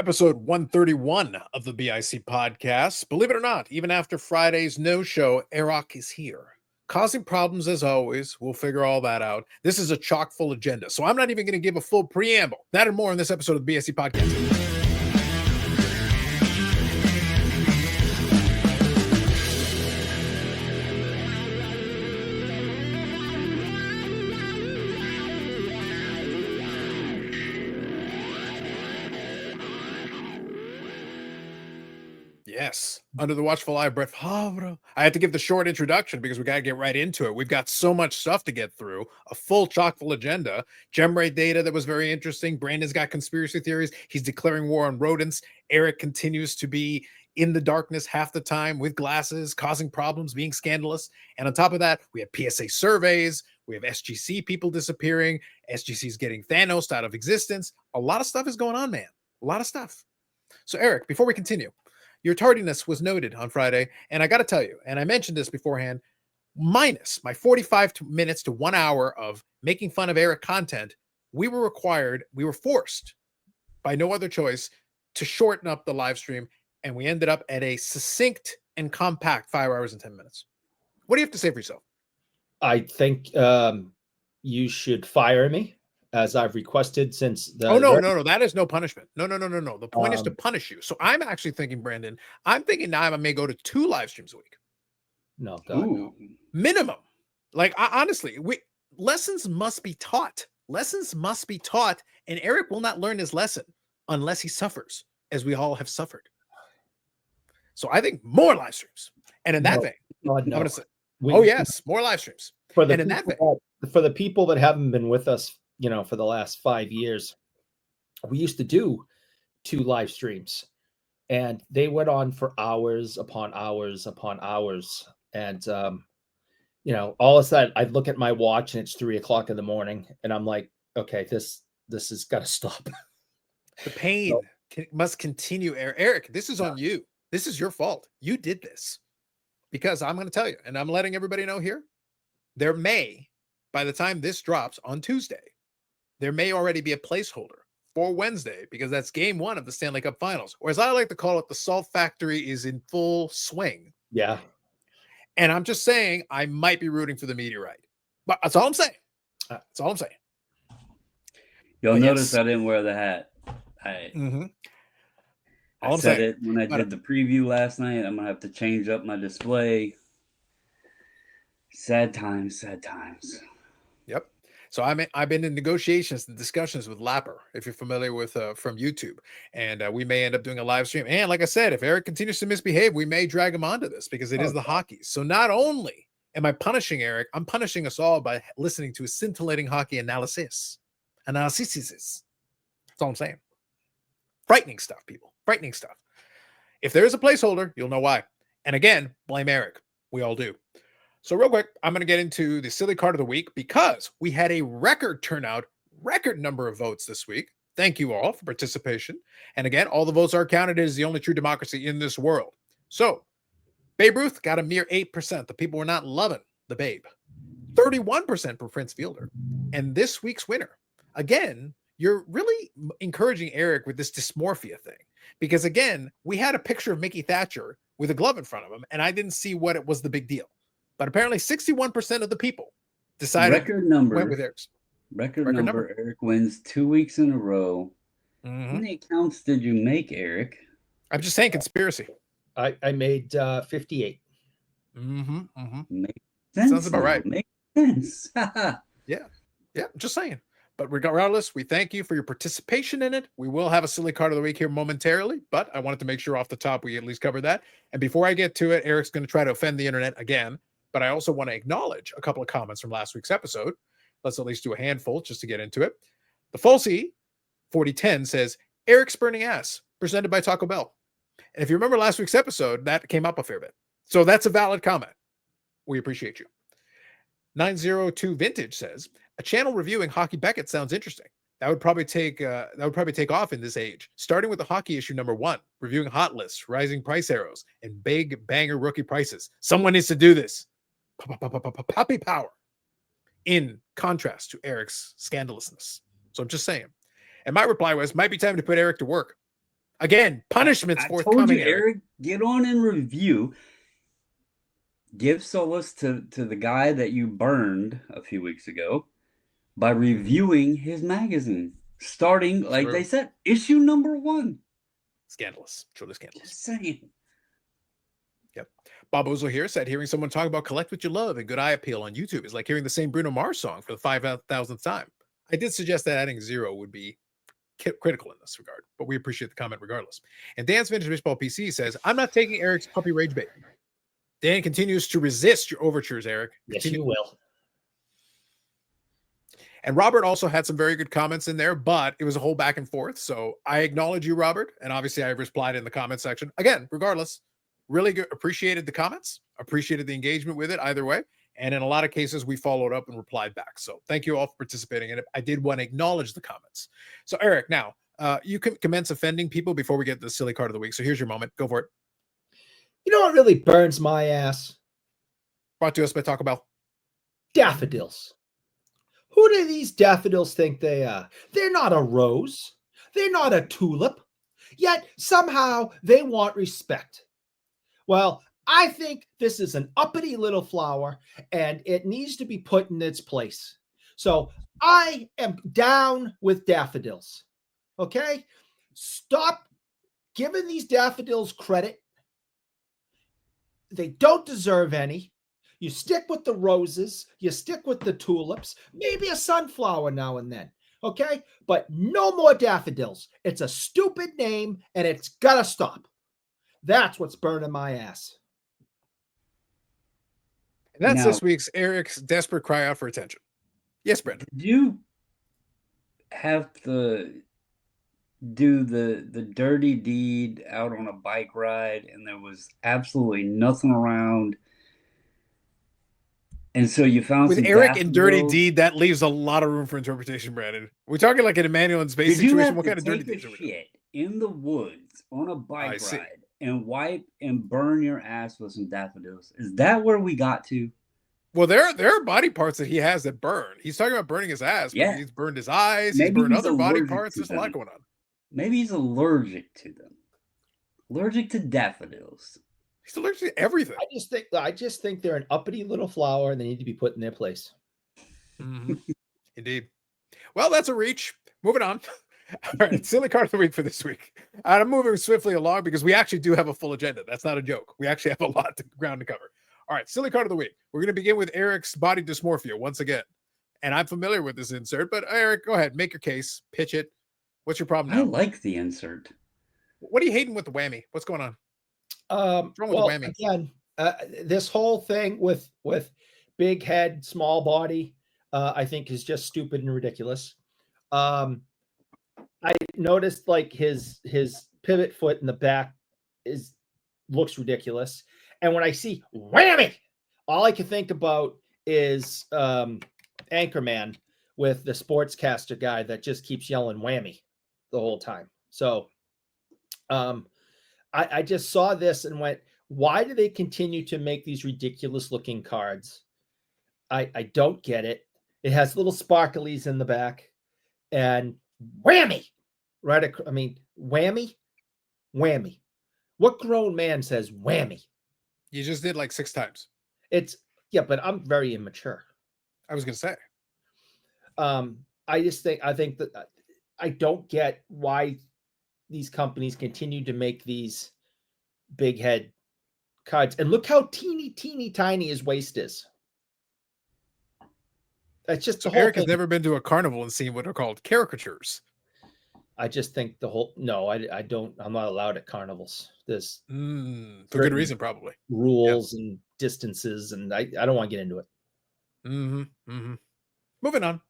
Episode 131 of the BIC podcast. Believe it or not, even after Friday's no-show, Eric is here. Causing problems as always. We'll figure all that out. This is a chock full agenda, so I'm not even going to give a full preamble. That and more in this episode of the BIC podcast. Yes, under the watchful eye of Brett Favre. I had to give the short introduction because we got to get right into it. We've got so much stuff to get through, a full chock full agenda. Gemrate data that was very interesting. Brandon's got conspiracy theories. He's declaring war on rodents. Eric continues to be in the darkness half the time with glasses, causing problems, being scandalous. And on top of that, we have PSA surveys. We have SGC people disappearing. SGC is getting Thanos out of existence. A lot of stuff is going on, man. A lot of stuff. So, Eric, before we continue, your tardiness was noted on Friday, and I got to tell you, and I mentioned this beforehand, minus my 45 minutes to 1 hour of making fun of Eric content, we were forced by no other choice to shorten up the live stream, and we ended up at a succinct and compact 5 hours and 10 minutes. What do you have to say for yourself? I think you should fire me, as I've requested since the... No, that is no punishment. No. The point is to punish you. So I'm actually thinking, Brandon, I'm thinking now I may go to 2 live streams a week. No, God, no. Minimum. Like, honestly, lessons must be taught. Lessons must be taught, and Eric will not learn his lesson unless he suffers, as we all have suffered. So I think more live streams. And in that vein, God, no. I'm going to say, yes, more live streams. For the people that haven't been with us, for the last 5 years, we used to do 2 live streams, and they went on for hours upon hours upon hours. And, all of a sudden I'd look at my watch and it's 3:00 in the morning, and I'm like, okay, this has got to stop. The pain must continue. Eric, this is on you. This is your fault. You did this, because I'm going to tell you, and I'm letting everybody know here, there may, by the time this drops on Tuesday, there may already be a placeholder for Wednesday, because that's game 1 of the Stanley Cup Finals, or as I like to call it, the Salt Factory is in full swing. Yeah. And I'm just saying, I might be rooting for the meteorite. But that's all I'm saying. That's all I'm saying. You'll notice I didn't wear the hat. I said it when I did the preview last night. I'm going to have to change up my display. Sad times. Yep. So I've been in negotiations and discussions with Lapper, if you're familiar with from YouTube, and we may end up doing a live stream. And like I said, if Eric continues to misbehave, we may drag him onto this, because it is the hockey. So not only am I punishing Eric, I'm punishing us all by listening to a scintillating hockey analysis. That's all I'm saying. Frightening stuff, people. Frightening stuff. If there is a placeholder, you'll know why. And again, blame Eric. We all do. So real quick, I'm going to get into the silly card of the week, because we had a record turnout, record number of votes this week. Thank you all for participation. And again, all the votes are counted. It is the only true democracy in this world. So Babe Ruth got a mere 8%. The people were not loving the Babe. 31% for Prince Fielder. And this week's winner, again, you're really encouraging Eric with this dysmorphia thing, because again, we had a picture of Mickey Thatcher with a glove in front of him, and I didn't see what it was the big deal. But apparently 61% of the people decided went with Eric's. Record number. Eric wins 2 weeks in a row. How many accounts did you make, Eric? I'm just saying conspiracy. I made 58. Makes sense. Sounds about right. Makes sense. Yeah, just saying. But regardless, we thank you for your participation in it. We will have a silly card of the week here momentarily, but I wanted to make sure off the top we at least cover that. And before I get to it, Eric's going to try to offend the internet again. But I also want to acknowledge a couple of comments from last week's episode. Let's at least do a handful just to get into it. The Falsey 4010 says, Eric's burning ass, presented by Taco Bell. And if you remember last week's episode, that came up a fair bit. So that's a valid comment. We appreciate you. 902 Vintage says, a channel reviewing Hockey Beckett sounds interesting. That would probably take off in this age, starting with the hockey issue number 1, reviewing hot lists, rising price arrows, and big banger rookie prices. Someone needs to do this. Puppy power. In contrast to Eric's scandalousness. So I'm just saying. And my reply was, might be time to put Eric to work. Again, punishments I forthcoming. told you, Eric, get on and review. Give solace to the guy that you burned a few weeks ago by reviewing his magazine, starting, like they said, issue number 1. Scandalous. Truly scandalous. Just saying. Yep. Bobbles here said, hearing someone talk about Collect What You Love and Good Eye Appeal on YouTube is like hearing the same Bruno Mars song for the 5,000th time. I did suggest that adding 0 would be critical in this regard, but we appreciate the comment regardless. And Dan's Vintage Baseball PC says, I'm not taking Eric's puppy rage bait. Dan continues to resist your overtures, Eric. Yes, you will. And Robert also had some very good comments in there, but it was a whole back and forth. So I acknowledge you, Robert. And obviously I replied in the comment section. Again, regardless, really good, appreciated the comments, appreciated the engagement with it either way. And in a lot of cases, we followed up and replied back. So thank you all for participating in it. I did want to acknowledge the comments. So Eric, now you can commence offending people before we get to the silly card of the week. So here's your moment. Go for it. You know what really burns my ass? Brought to us by Taco Bell. Daffodils. Who do these daffodils think they are? They're not a rose. They're not a tulip. Yet somehow they want respect. Well, I think this is an uppity little flower and it needs to be put in its place. So I am down with daffodils. Okay? Stop giving these daffodils credit. They don't deserve any. You stick with the roses. You stick with the tulips. Maybe a sunflower now and then. Okay? But no more daffodils. It's a stupid name and it's got to stop. That's what's burning my ass. And that's this week's Eric's desperate cry out for attention. Yes, Brendan. Did you have to do the dirty deed out on a bike ride and there was absolutely nothing around? And so you found with some Eric and dirty deed, that leaves a lot of room for interpretation, Brandon. We're talking like an Emmanuel in space situation. What kind of dirty deeds are we doing? Shit in the woods on a bike ride and wipe and burn your ass with some daffodils. Is that where we got to? Well, there are body parts that he has that burn. He's talking about burning his ass. Yeah, he's burned his eyes. He's burned other body parts. There's a lot going on. Maybe he's allergic to them. Allergic to daffodils. He's allergic to everything. I just think they're an uppity little flower and they need to be put in their place. Mm-hmm. Indeed. Well, that's a reach. Moving on. All right, silly card of the week for this week. I'm moving swiftly along because we actually do have a full agenda. That's not a joke. We actually have a lot of ground to cover. All right, silly card of the week. We're going to begin with Eric's body dysmorphia once again. And I'm familiar with this insert, but Eric, go ahead. Make your case. Pitch it. What's your problem now? I like the insert. What are you hating with the whammy? What's going on? What's wrong with the whammy? Again, this whole thing with big head, small body, I think is just stupid and ridiculous. I noticed like his pivot foot in the back looks ridiculous. And when I see whammy, all I can think about is Anchorman with the sportscaster guy that just keeps yelling whammy the whole time. So I just saw this and went, why do they continue to make these ridiculous looking cards? I don't get it. It has little sparklies in the back and whammy, right? I mean, whammy. What grown man says whammy? You just did like 6 times. But I'm very immature. I was going to say. I think that I don't get why these companies continue to make these big head cards. And look how teeny tiny his waist is. That's just the whole Eric thing. Has never been to a carnival and seen what are called caricatures. I just think I don't. I'm not allowed at carnivals. There's for good reason, probably rules and distances, and I don't want to get into it. Moving on.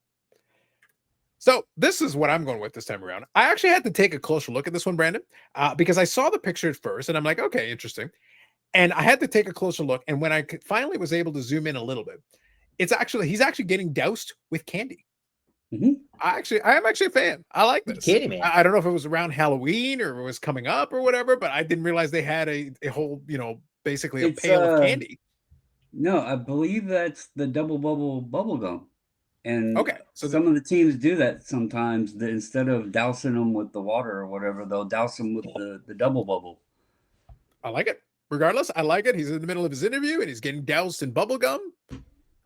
So this is what I'm going with this time around. I actually had to take a closer look at this one, Brandon, because I saw the picture at first, and I'm like, okay, interesting. And I had to take a closer look, and when I finally was able to zoom in a little bit, he's actually getting doused with candy. Mm-hmm. I am actually a fan. I like this. Kidding me? I don't know if it was around Halloween or it was coming up or whatever, but I didn't realize they had a whole, basically a pail of candy. No, I believe that's the double bubble gum. And Okay, so some of the teams do that sometimes. Instead of dousing them with the water or whatever, they'll douse them with the double bubble. I like it. Regardless, I like it. He's in the middle of his interview and he's getting doused in bubble gum.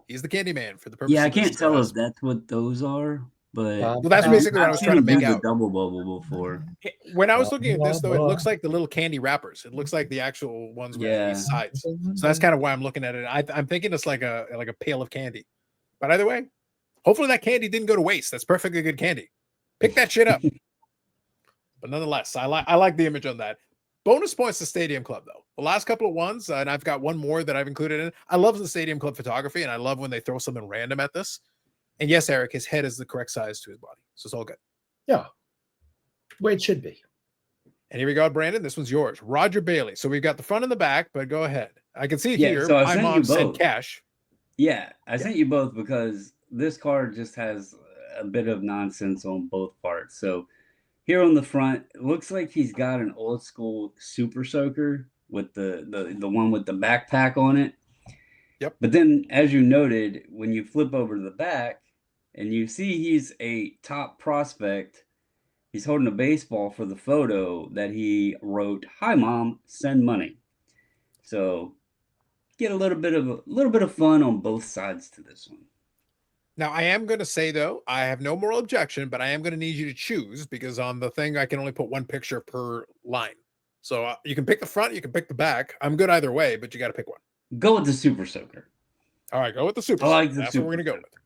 He's the candy man for the purpose Yeah, I of can't this, tell if that's what those are, but well, that's basically what I was trying to make out. The double bubble before. When I was looking at this, though, it looks like the little candy wrappers. It looks like the actual ones with the sides. So that's kind of why I'm looking at it. I'm thinking it's like a pail of candy. But either way, hopefully that candy didn't go to waste. That's perfectly good candy. Pick that shit up. But nonetheless, I like the image on that. Bonus points to Stadium Club, though. The last couple of ones, and I've got one more that I've included in. I love the Stadium Club photography, and I love when they throw something random at this. And yes, Eric, his head is the correct size to his body. So it's all good. Yeah. The way it should be. And here we go, Brandon. This one's yours. Roger Bailey. So we've got the front and the back, but go ahead. I can see here. So my mom sent cash. Yeah, I sent you both because this card just has a bit of nonsense on both parts. So here on the front, it looks like he's got an old school Super Soaker with the one with the backpack on it. Yep. But then, as you noted, when you flip over to the back and you see he's a top prospect, he's holding a baseball for the photo that he wrote, "Hi, Mom, send money." So get a little bit of fun on both sides to this one. Now, I am going to say, though, I have no moral objection, but I am going to need you to choose because on the thing, I can only put one picture per line. So you can pick the front, you can pick the back. I'm good either way, but you got to pick one. Go with the Super Soaker. All right, go with the Super I like Soaker. the That's Super what we're going to go Soaker. with.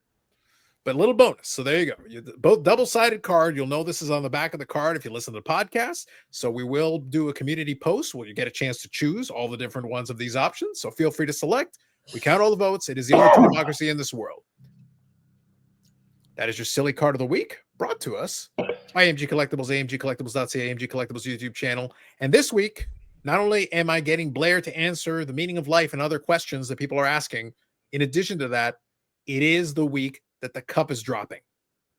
But a little bonus. So there you go. Both double-sided card. You'll know this is on the back of the card if you listen to the podcast. So we will do a community post where you get a chance to choose all the different ones of these options. So feel free to select. We count all the votes. It is the only true democracy in this world. That is your silly card of the week, brought to us by AMG Collectibles, AMGcollectibles.ca, AMG Collectibles YouTube channel. And this week, not only am I getting Blair to answer the meaning of life and other questions that people are asking, in addition to that, it is the week that the cup is dropping.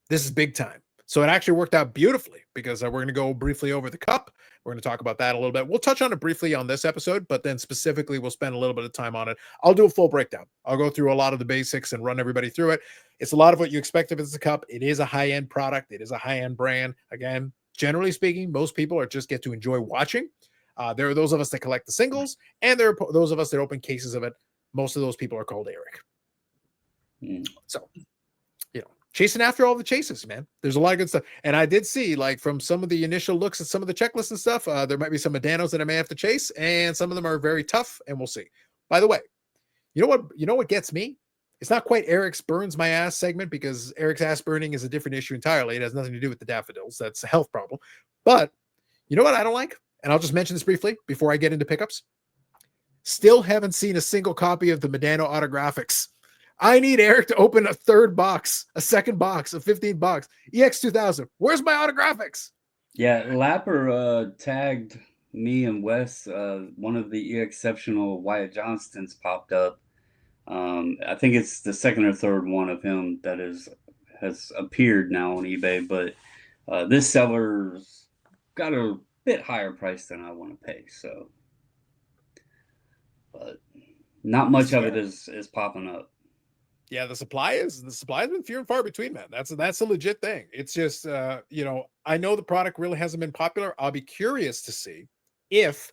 This is big time. So it actually worked out beautifully because we're going to go briefly over the cup. We're going to talk about that a little bit. We'll touch on it briefly on this episode, but then specifically we'll spend a little bit of time on it. I'll do a full breakdown. I'll go through a lot of the basics and run everybody through it. It's a lot of what you expect if it's a cup. It is a high-end product. It is a high-end brand. Again, generally speaking, most people are just get to enjoy watching. There are those of us that collect the singles, and there are those of us that open cases of it. Most of those people are called Eric. So, chasing after all the chases, man. There's a lot of good stuff. And I did see, like, from some of the initial looks at some of the checklists and stuff, there might be some Medanos that I may have to chase, and some of them are very tough, and we'll see. By the way, you know what gets me? It's not quite Eric's burns my ass segment because Eric's ass burning is a different issue entirely. It has nothing to do with the daffodils. That's a health problem. But you know what I don't like? And I'll just mention this briefly before I get into pickups. Still haven't seen a single copy of the Medano autographics. I need Eric to open a third box, a second box, a 15 box. EX2000. Where's my autographics? Yeah, Lapper tagged me and Wes. One of the exceptional Wyatt Johnstons popped up. I think it's the second or third one of him that has appeared now on eBay, but this seller's got a bit higher price than I want to pay. So, but not much of it is popping up. Yeah, the supply has been few and far between, man. That's a legit thing. It's just I know the product really hasn't been popular. I'll be curious to see if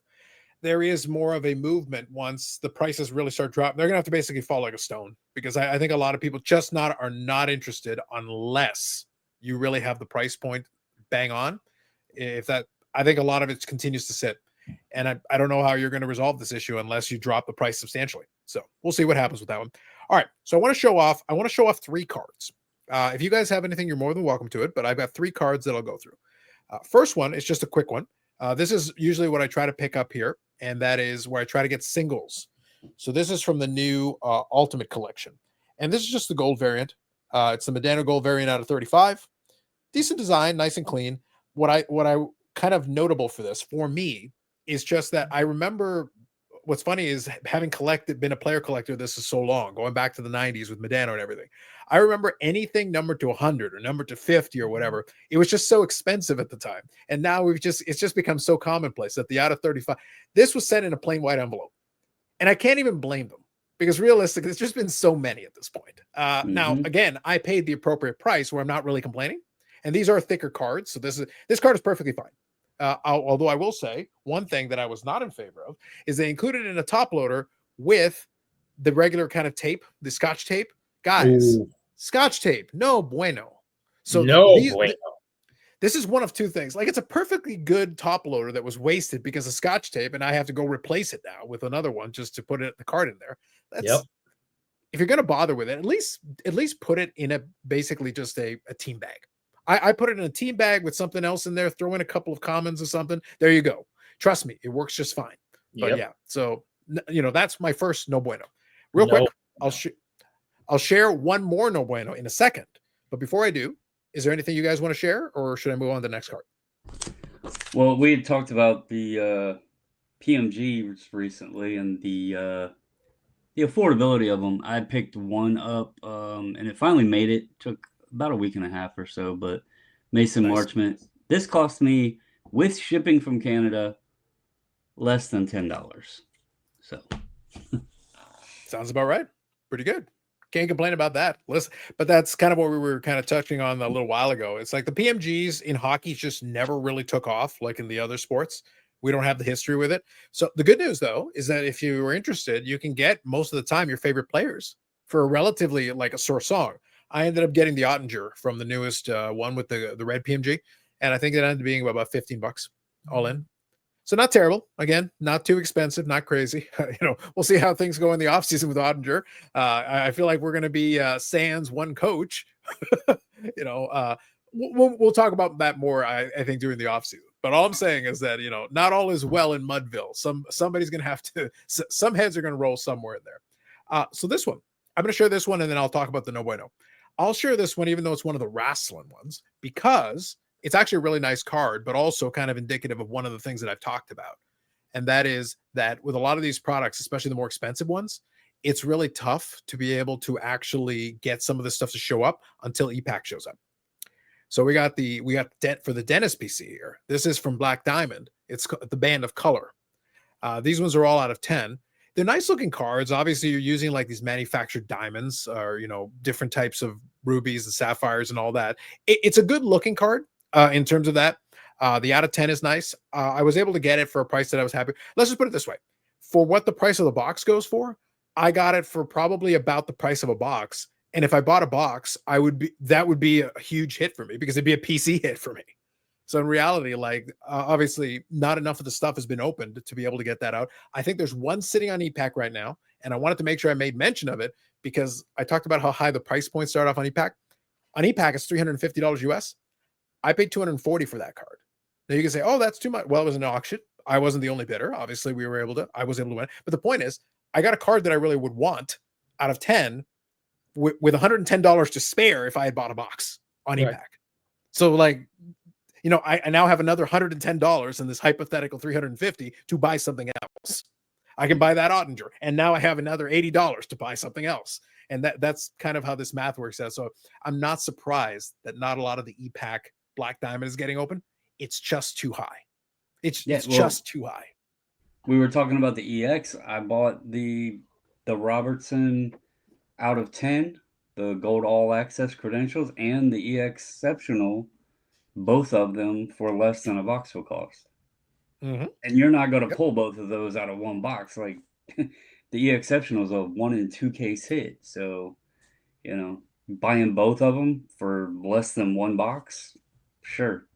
there is more of a movement once the prices really start dropping. They're gonna have to basically fall like a stone because I think a lot of people just are not interested unless you really have the price point bang on. I think a lot of it continues to sit. And I don't know how you're going to resolve this issue unless you drop the price substantially. So we'll see what happens with that one. All right. So I want to show off 3 cards. If you guys have anything, you're more than welcome to it, but I've got 3 cards that I'll go through. First one is just a quick one. This is usually what I try to pick up here, and that is where I try to get singles. So this is from the new Ultimate Collection. And this is just the gold variant. It's the Medano gold variant out of 35. Decent design, nice and clean. What I kind of notable for this, for me, is just that I remember what's funny is having been a player collector, this is so long, going back to the 90s with Medano and everything. I remember anything numbered to 100 or numbered to 50 or whatever. It was just so expensive at the time. And now it's just become so commonplace that the out of 35, this was sent in a plain white envelope. And I can't even blame them because realistically, there's just been so many at this point. Now, Mhm. again, I paid the appropriate price where I'm not really complaining. And these are thicker cards. So this card is perfectly fine. Although I will say one thing that I was not in favor of is they included in a top loader with the regular kind of tape, the scotch tape. Guys, Ooh, scotch tape, no bueno. So no bueno. this is one of two things. Like, it's a perfectly good top loader that was wasted because of scotch tape, and I have to go replace it now with another one just to put the card in there. That's Yep. If you're gonna bother with it, at least put it in a basically just a team bag. I put it in a team bag with something else in there, throw in a couple of commons or something. There you go. Trust me, it works just fine. But Yep. yeah, so that's my first no bueno. Real No. quick, I'll share one more no bueno in a second. But before I do, is there anything you guys want to share, or should I move on to the next card? Well, we had talked about the PMGs recently and the affordability of them. I picked one up, and it finally made it. Took about a week and a half or so, but Mason Nice. Marchment. This cost me, with shipping from Canada, less than $10. So Sounds about right. Pretty good. Can't complain about that. Listen, but that's kind of what we were kind of touching on a little while ago. It's like the PMGs in hockey just never really took off like in the other sports. We don't have the history with it. So the good news, though, is that if you are interested, you can get most of the time your favorite players for a relatively like a sore song. I ended up getting the Ottinger from the newest one with the red PMG, and I think it ended up being about $15 all in. So not terrible. Again, not too expensive, not crazy. We'll see how things go in the offseason with Ottinger. I feel like we're going to be sans one coach. We'll talk about that more, I think, during the offseason. But all I'm saying is that, not all is well in Mudville. Somebody's going to have to, some heads are going to roll somewhere in there. So this one, I'm going to share this one, and then I'll talk about the no bueno. I'll share this one, even though it's one of the wrestling ones, because it's actually a really nice card, but also kind of indicative of one of the things that I've talked about. And that is that with a lot of these products, especially the more expensive ones, it's really tough to be able to actually get some of this stuff to show up until EPAC shows up. So we got for the Dentist PC here. This is from Black Diamond. It's the Band of Color. These ones are all out of 10. They're nice looking cards. Obviously, you're using like these manufactured diamonds or, different types of rubies and sapphires and all that. It's a good looking card in terms of that. The out of 10 is nice. I was able to get it for a price that I was happy. Let's just put it this way. For what the price of the box goes for, I got it for probably about the price of a box. And if I bought a box, that would be a huge hit for me because it'd be a PC hit for me. So in reality, like obviously not enough of the stuff has been opened to be able to get that out. I think there's one sitting on EPAC right now, and I wanted to make sure I made mention of it because I talked about how high the price points start off on EPAC. On EPAC, it's $350 US. I paid $240 for that card. Now you can say, "Oh, that's too much." Well, it was an auction. I wasn't the only bidder. Obviously, I was able to win. But the point is, I got a card that I really would want out of 10 with $110 to spare if I had bought a box on EPAC. So like, I now have another $110 in this hypothetical $350 to buy something else. I can buy that Ottinger, and now I have another $80 to buy something else. And that's kind of how this math works out. So I'm not surprised that not a lot of the EPAC Black Diamond is getting open. It's just too high. It's just too high. We were talking about the EX. I bought the Robertson out of 10, the gold all access credentials, and the EX exceptional, both of them for less than a box will cost. Mm-hmm. And you're not going to pull both of those out of one box. Like the EX exceptional is a 1 in 2 case hit. So, buying both of them for less than one box, sure.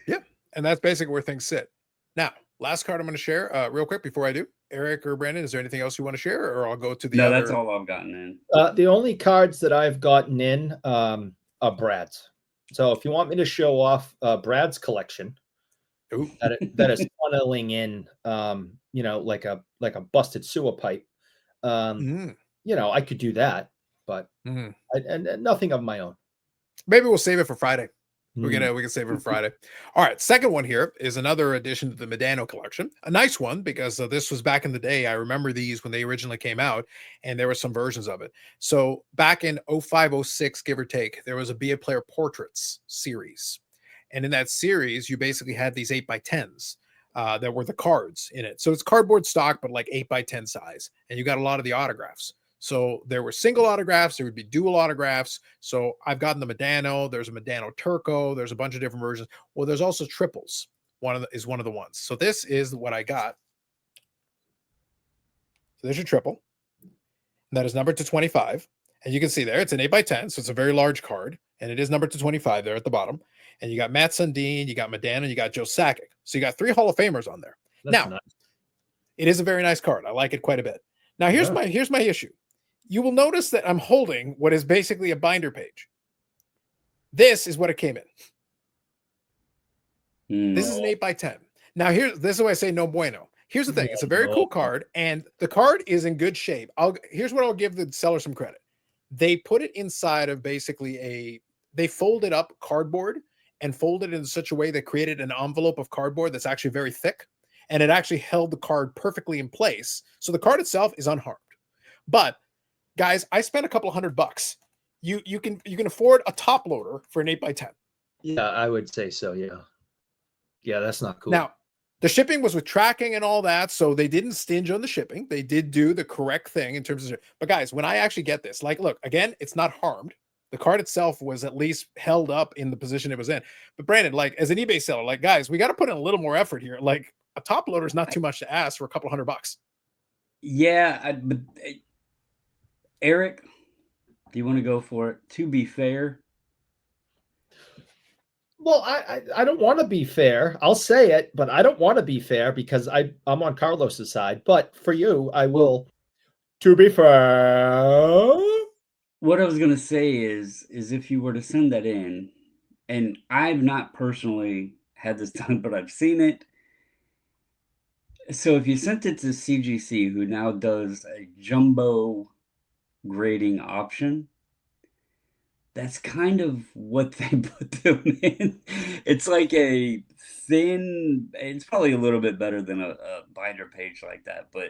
Yep. And that's basically where things sit. Now, last card I'm going to share real quick before I do. Eric or Brandon, is there anything else you want to share, or I'll go to the other? That's all I've gotten in. The only cards that I've gotten in are Brad's. So if you want me to show off Brad's collection, that is funneling in, like a busted sewer pipe, I could do that, but and nothing of my own. Maybe we'll save it for Friday. We can save it for Friday. All right. Second one here is another addition to the Medano collection. A nice one because this was back in the day. I remember these when they originally came out, and there were some versions of it. So back in 05, 06, give or take, there was a Be a Player Portraits series. And in that series, you basically had these 8x10s. that were the cards in it. So it's cardboard stock, but like 8x10 size. And you got a lot of the autographs. So there were single autographs, there would be dual autographs. So I've gotten the Medano, there's a Medano Turco, there's a bunch of different versions. Well, there's also triples. One of the ones. So this is what I got. So there's your triple. And that is numbered to 25. And you can see there, it's an 8x10, so it's a very large card. And it is numbered to 25 there at the bottom. And you got Matt Sundin, you got Medano, you got Joe Sakic. So you got 3 Hall of Famers on there. That's now, nice. It is a very nice card. I like it quite a bit. Now, here's my issue. You will notice that I'm holding what is basically a binder page. This is what it came in. This is an 8x10. Now, this is why I say no bueno. Here's the thing. It's a very cool card, and the card is in good shape. Here's what I'll give the seller some credit. They put it inside of basically they folded up cardboard and folded it in such a way that created an envelope of cardboard that's actually very thick, and it actually held the card perfectly in place. So the card itself is unharmed. But guys, I spent a couple $100. You can afford a top loader for an 8x10. Yeah, I would say so. Yeah. Yeah, that's not cool. Now, the shipping was with tracking and all that, so they didn't stinge on the shipping. They did do the correct thing in terms of. But guys, when I actually get this, like, look, again, it's not harmed. The card itself was at least held up in the position it was in. But Brandon, like, as an eBay seller, like, guys, we got to put in a little more effort here. Like, a top loader is not too much to ask for a couple $100. Yeah, but Eric, do you want to go for it? To be fair. Well, I don't want to be fair. I'll say it, but I don't want to be fair because I'm on Carlos's side. But for you, I will. To be fair. What I was going to say is if you were to send that in, and I've not personally had this done, but I've seen it. So if you sent it to CGC, who now does a jumbo grading option, that's kind of what they put them in. It's like a thin, it's probably a little bit better than a binder page like that, but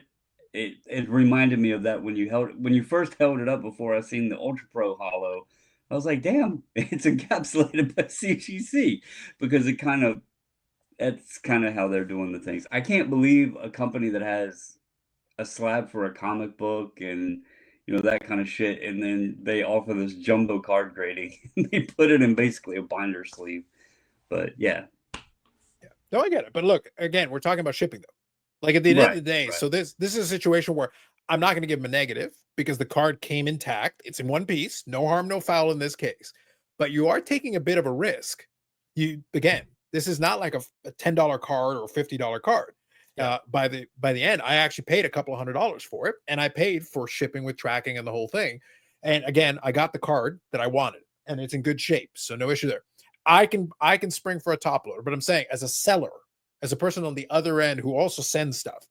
it reminded me of that when you first held it up before I seen the Ultra Pro Holo. I was like, damn, it's encapsulated by CGC, because that's kind of how they're doing the things. I can't believe a company that has a slab for a comic book and that kind of shit, and then they offer this jumbo card grading. They put it in basically a binder sleeve. But yeah. No, I get it. But look, again, we're talking about shipping though. Like at the end of the day, so this is a situation where I'm not going to give them a negative because the card came intact. It's in one piece, no harm, no foul in this case. But you are taking a bit of a risk. This is not like a $10 card or $50 card. By the end, I actually paid a couple $100 for it, and I paid for shipping with tracking and the whole thing. And again, I got the card that I wanted, and it's in good shape, so no issue there. I can spring for a top loader, but I'm saying as a seller, as a person on the other end who also sends stuff,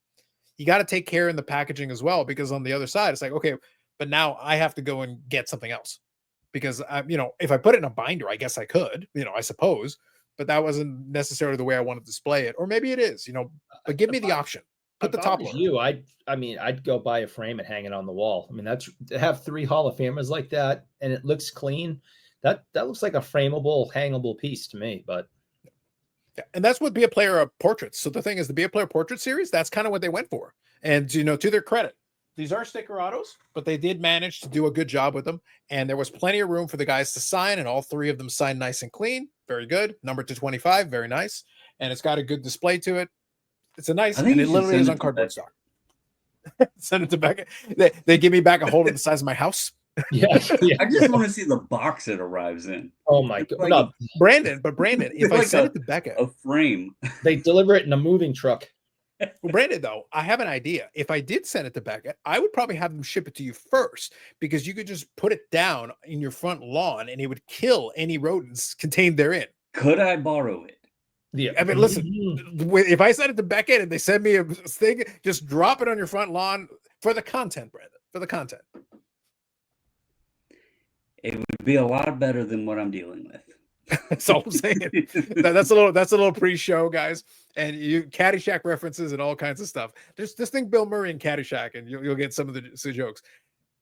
you got to take care in the packaging as well, because on the other side, it's like, okay, but now I have to go and get something else because if I put it in a binder, I guess I could, I suppose. But that wasn't necessarily the way I wanted to display it. Or maybe it is, but give me the option. Put the top loader. I'd go buy a frame and hang it on the wall. I mean, to have 3 Hall of Famers like that and it looks clean. That looks like a frameable, hangable piece to me. But yeah, and that's what Be a Player portraits. So the thing is, the Be a Player portrait series, that's kind of what they went for. And to their credit, these are sticker autos, but they did manage to do a good job with them. And there was plenty of room for the guys to sign, and all 3 of them signed nice and clean. Very good. Number 225, very nice. And it's got a good display to it. It's a nice, and it literally is on cardboard stock. Send it to Becca. They give me back a holder the size of my house. Yeah. I just want to see the box it arrives in. Oh my god. No, Brandon, if I send it to Becca, a frame. They deliver it in a moving truck. Well, Brandon, though, I have an idea. If I did send it to Becca, I would probably have them ship it to you first, because you could just put it down in your front lawn and it would kill any rodents contained therein. Could I borrow it? Yeah. I mean, listen, if I send it to Becca and they send me a thing, just drop it on your front lawn for the content, Brandon, for the content. It would be a lot better than what I'm dealing with. That's all I'm saying. That's a little pre-show, guys, and you Caddyshack references and all kinds of stuff. Just think Bill Murray and Caddyshack, and you'll get some of the jokes,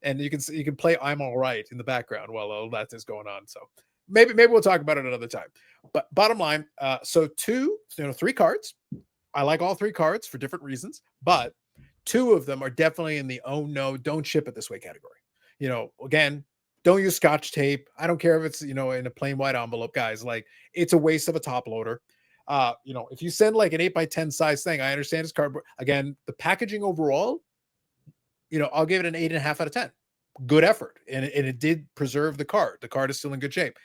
and you can play "I'm All Right" in the background while all that is going on. So maybe we'll talk about it another time. But bottom line, so 3 cards, I like all three cards for different reasons, but two of them are definitely in the oh no, don't ship it this way category. You know, again, don't use Scotch tape. I don't care if it's, you know, in a plain white envelope, guys. Like, it's a waste of a top loader. You know, if you send like an 8x10 size thing, I understand it's cardboard. Again, the packaging overall, you know, I'll give it an 8.5 out of 10. Good effort. And it did preserve the card. The card is still in good shape.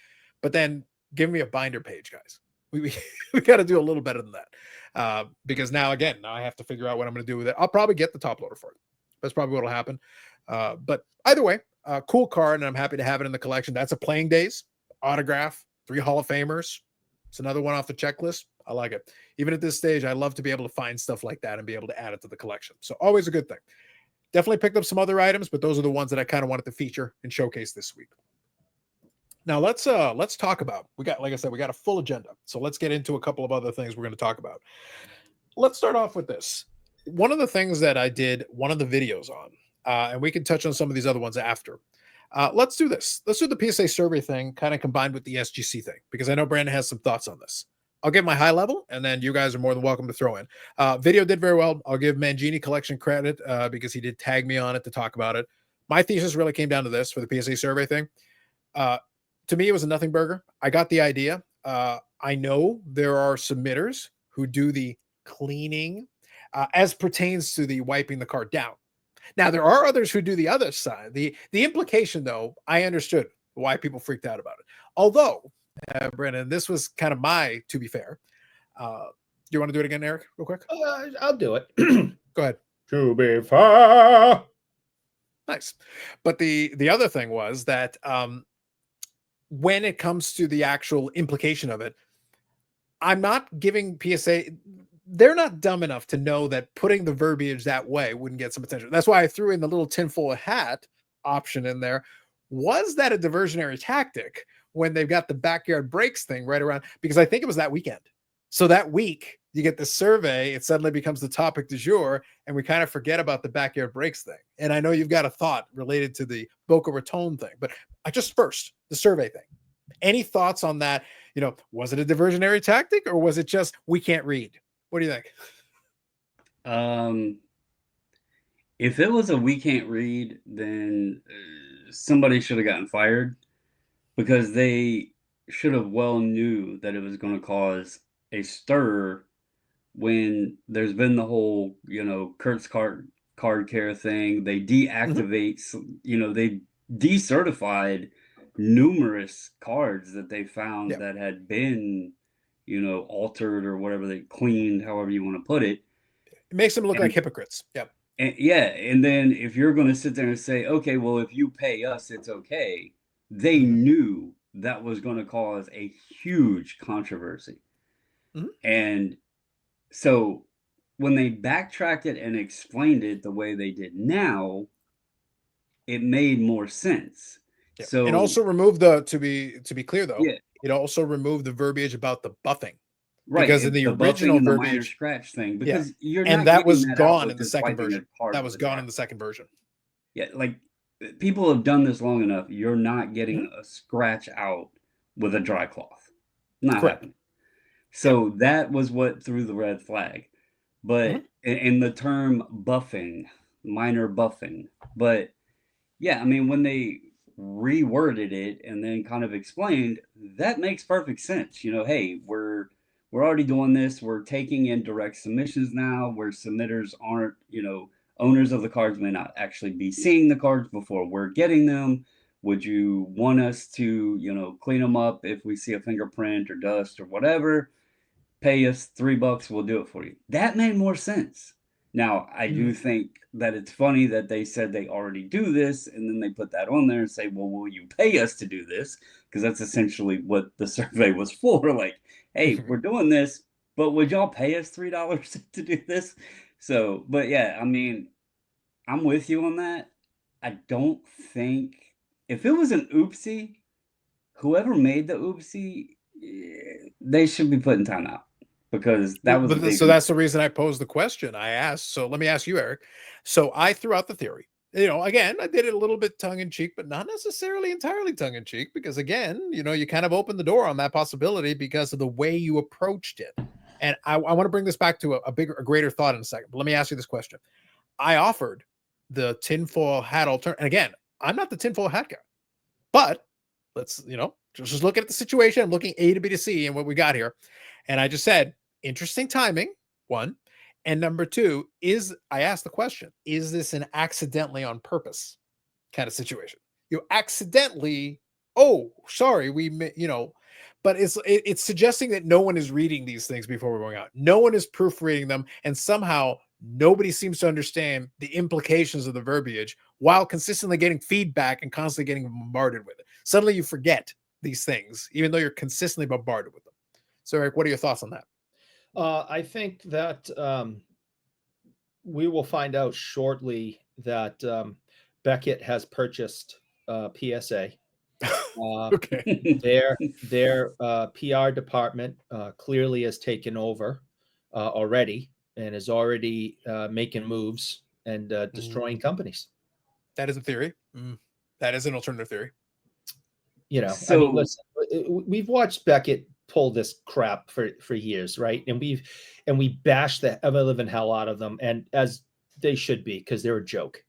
But then give me a binder page, guys. We got to do a little better than that. Because now I have to figure out what I'm going to do with it. I'll probably get the top loader for it. That's probably what will happen. But either way, cool card, and I'm happy to have it in the collection. That's a Playing Days autograph, 3 Hall of Famers. It's another one off the checklist. I like it. Even at this stage, I love to be able to find stuff like that and be able to add it to the collection. So always a good thing. Definitely picked up some other items, but those are the ones that I kind of wanted to feature and showcase this week. Now let's talk about, like I said, we got a full agenda. So let's get into a couple of other things we're going to talk about. Let's start off with this. One of the things that I did one of the videos on, and we can touch on some of these other ones after. Let's do this. Let's do the PSA survey thing kind of combined with the SGC thing, because I know Brandon has some thoughts on this. I'll give my high level, and then you guys are more than welcome to throw in. Video did very well. I'll give Mangini Collection credit because he did tag me on it to talk about it. My thesis really came down to this for the PSA survey thing. To me, it was a nothing burger. I got the idea. I know there are submitters who do the cleaning as pertains to the wiping the card down. Now, there are others who do the other side. The implication, though, I understood why people freaked out about it. Although, Brennan, this was kind of my, to be fair. Do you want to do it again, Eric, real quick? I'll do it. Go ahead. To be fair. Nice. But the other thing was that when it comes to the actual implication of it, I'm not giving PSA... They're not dumb enough to know that putting the verbiage that way wouldn't get some attention. That's why I threw in the little tinfoil hat option in there. Was that a diversionary tactic when they've got the backyard breaks thing right around? Because I think it was that weekend. So that week, you get the survey, it suddenly becomes the topic du jour, and we kind of forget about the backyard breaks thing. And I know you've got a thought related to the Boca Raton thing, but first, the survey thing. Any thoughts on that? You know, was it a diversionary tactic, or was it just we can't read? What do you think? If it was a we can't read, then somebody should have gotten fired, because they should have well knew that it was going to cause a stir when there's been the whole, Kurt's card care thing. They deactivate, they decertified numerous cards that they found that had been altered or whatever, they cleaned, however you want to put it. It makes them look like hypocrites. Yep. And then if you're going to sit there and say, okay, well, if you pay us, it's okay. They knew that was going to cause a huge controversy. Mm-hmm. And so when they backtracked it and explained it the way they did now, it made more sense. Yeah. So and also removed to be clear though, it also removed the verbiage about the buffing. Right. Because in the original verbiage, minor scratch thing, because you're and not that was that gone in the second version. That was gone that. in the second version. Yeah, like people have done this long enough. You're not getting a scratch out with a dry cloth. Not happening. So that was what threw the red flag. But in the term buffing, minor buffing. But yeah, I mean, when they reworded it and then kind of explained, that makes perfect sense. Hey, we're already doing this. We're taking in direct submissions now, where submitters aren't, owners of the cards may not actually be seeing the cards before we're getting them. Would you want us to, clean them up if we see a fingerprint or dust or whatever? Pay us $3, we'll do it for you. That made more sense. Now, I do think that it's funny that they said they already do this, and then they put that on there and say, well, will you pay us to do this? Because that's essentially what the survey was for. Like, hey, we're doing this, but would y'all pay us $3 to do this? So, but yeah, I mean, I'm with you on that. I don't think, if it was an oopsie, whoever made the oopsie, they should be put in timeout. Because that was so that's the reason I posed the question. I asked. So let me ask you, Eric. So I threw out the theory. Again, I did it a little bit tongue in cheek, but not necessarily entirely tongue in cheek, because again, you kind of opened the door on that possibility because of the way you approached it. And I want to bring this back to a greater thought in a second. But let me ask you this question. I offered the tinfoil hat alternative. And again, I'm not the tinfoil hat guy, but let's, just look at the situation. I'm looking A to B to C and what we got here. And I just said, interesting timing, one. And number two, I asked the question, is this an accidentally on purpose kind of situation? You accidentally, oh, sorry, but it's suggesting that no one is reading these things before we're going out. No one is proofreading them. And somehow nobody seems to understand the implications of the verbiage while consistently getting feedback and constantly getting bombarded with it. Suddenly you forget these things, even though you're consistently bombarded with them. So, Eric, what are your thoughts on that? I think that we will find out shortly that Beckett has purchased PSA. Okay. Their PR department clearly has taken over already and is already making moves and destroying companies. That is a theory. That is an alternative theory. I mean, listen, we've watched Beckett pull this crap for years, right? And we bash the ever living hell out of them, and as they should be, because they're a joke.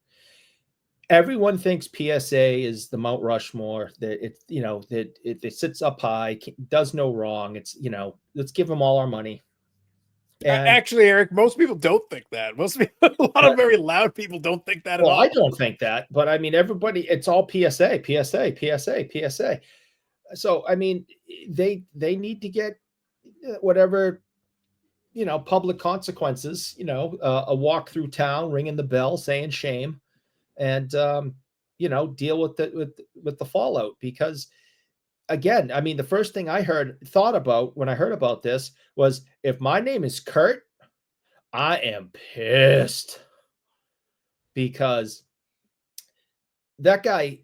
Everyone thinks PSA is the Mount Rushmore, that it sits up high, does no wrong. It's, let's give them all our money. And actually, Eric, most people don't think that. Most people, a lot of very loud people don't think that at all. I don't think that, but I mean, everybody, it's all PSA. So, I mean, they need to get whatever, public consequences, a walk through town, ringing the bell, saying shame, and, deal with the fallout. Because again, I mean, the first thing I thought about when I heard about this was, if my name is Kurt, I am pissed, because that guy,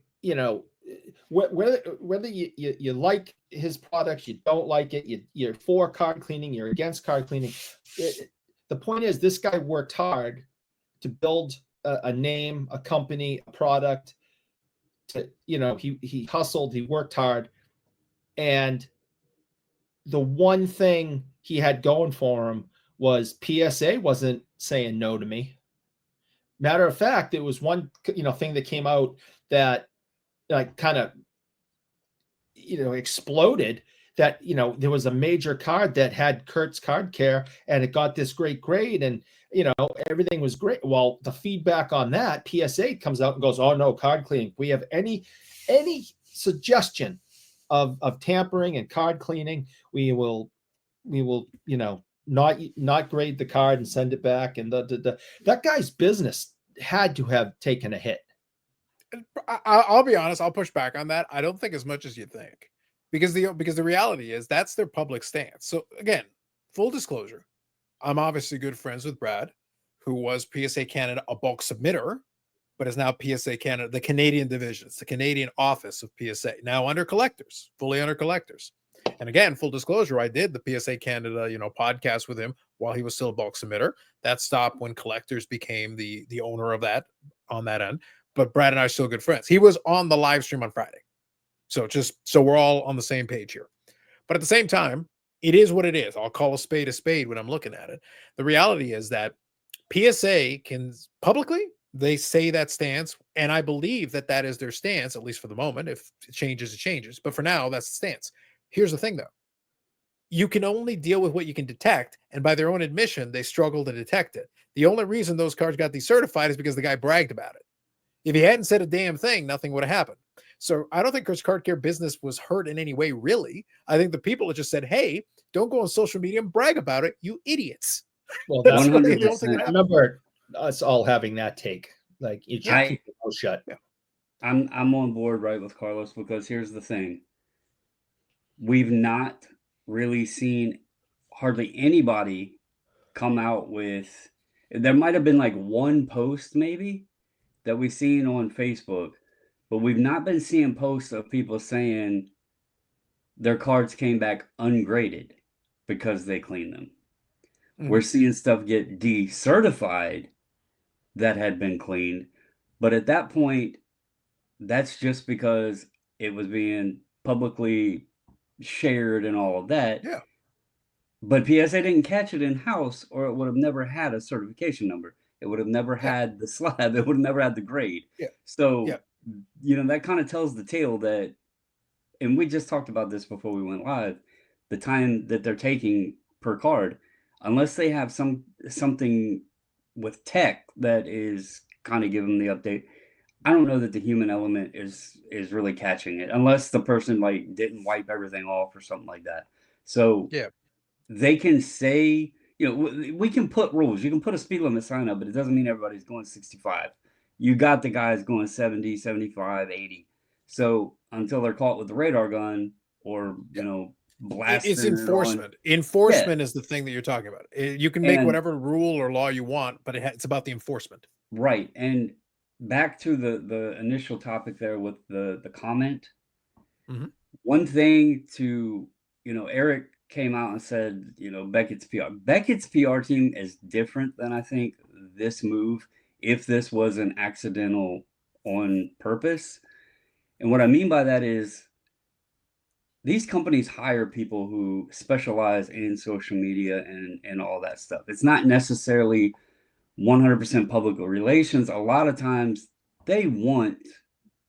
whether you like his products, you don't like it, you're for card cleaning, you're against card cleaning. The point is, this guy worked hard to build a name, a company, a product. He hustled, he worked hard, and the one thing he had going for him was PSA wasn't saying no to me. Matter of fact, it was one thing that came out that kind of exploded, that there was a major card that had Kurt's card care and it got this great grade, and everything was great. Well, the feedback on that, PSA comes out and goes, oh no, card cleaning, if we have any suggestion of tampering and card cleaning, we will not grade the card and send it back. And that guy's business had to have taken a hit. I'll be honest, I'll push back on that. I don't think as much as you think, because the reality is that's their public stance. So again, full disclosure, I'm obviously good friends with Brad, who was PSA Canada a bulk submitter, but is now PSA Canada, the Canadian division. It's the Canadian office of PSA, now under collectors, fully under collectors. And again, full disclosure, I did the PSA Canada, podcast with him while he was still a bulk submitter. That stopped when collectors became the owner of that on that end. But Brad and I are still good friends. He was on the live stream on Friday. So we're all on the same page here. But at the same time, it is what it is. I'll call a spade when I'm looking at it. The reality is that PSA can publicly, they say that stance, and I believe that is their stance, at least for the moment. If it changes, it changes. But for now, that's the stance. Here's the thing, though. You can only deal with what you can detect, and by their own admission, they struggle to detect it. The only reason those cards got decertified is because the guy bragged about it. If he hadn't said a damn thing, nothing would have happened. So I don't think Kurt's card care business was hurt in any way, really. I think the people have just said, hey, don't go on social media and brag about it, you idiots. Well, that's really the only thing that I remember us all having that take. Like, you just keep your mouth shut. Yeah. I'm on board right with Carlos, because here's the thing. We've not really seen hardly anybody come out with, there might have been like one post maybe that we've seen on Facebook, but we've not been seeing posts of people saying their cards came back ungraded because they cleaned them. Mm-hmm. We're seeing stuff get decertified that had been cleaned, but at that point, that's just because it was being publicly shared and all of that. Yeah. But PSA didn't catch it in-house, or it would have never had a certification number. It would have never Yeah. had the slab. It would have never had the grade. Yeah. So, that kind of tells the tale that, and we just talked about this before we went live, the time that they're taking per card, unless they have something with tech that is kind of giving them the update, I don't know that the human element is really catching it, unless the person like didn't wipe everything off or something like that. So Yeah. they can say, we can put rules. You can put a speed limit sign up, but it doesn't mean everybody's going 65. You got the guys going 70, 75, 80. So until they're caught with the radar gun or, blasting It's it on. enforcement. Enforcement is the thing that you're talking about. You can make And- whatever rule or law you want, but it's about the enforcement. Right. And back to the initial topic there with the comment. Mhm. One thing to, Eric came out and said, Beckett's PR. Beckett's PR team is different than I think this move, if this was an accidental on purpose. And what I mean by that is these companies hire people who specialize in social media and all that stuff. It's not necessarily 100% public relations. A lot of times they want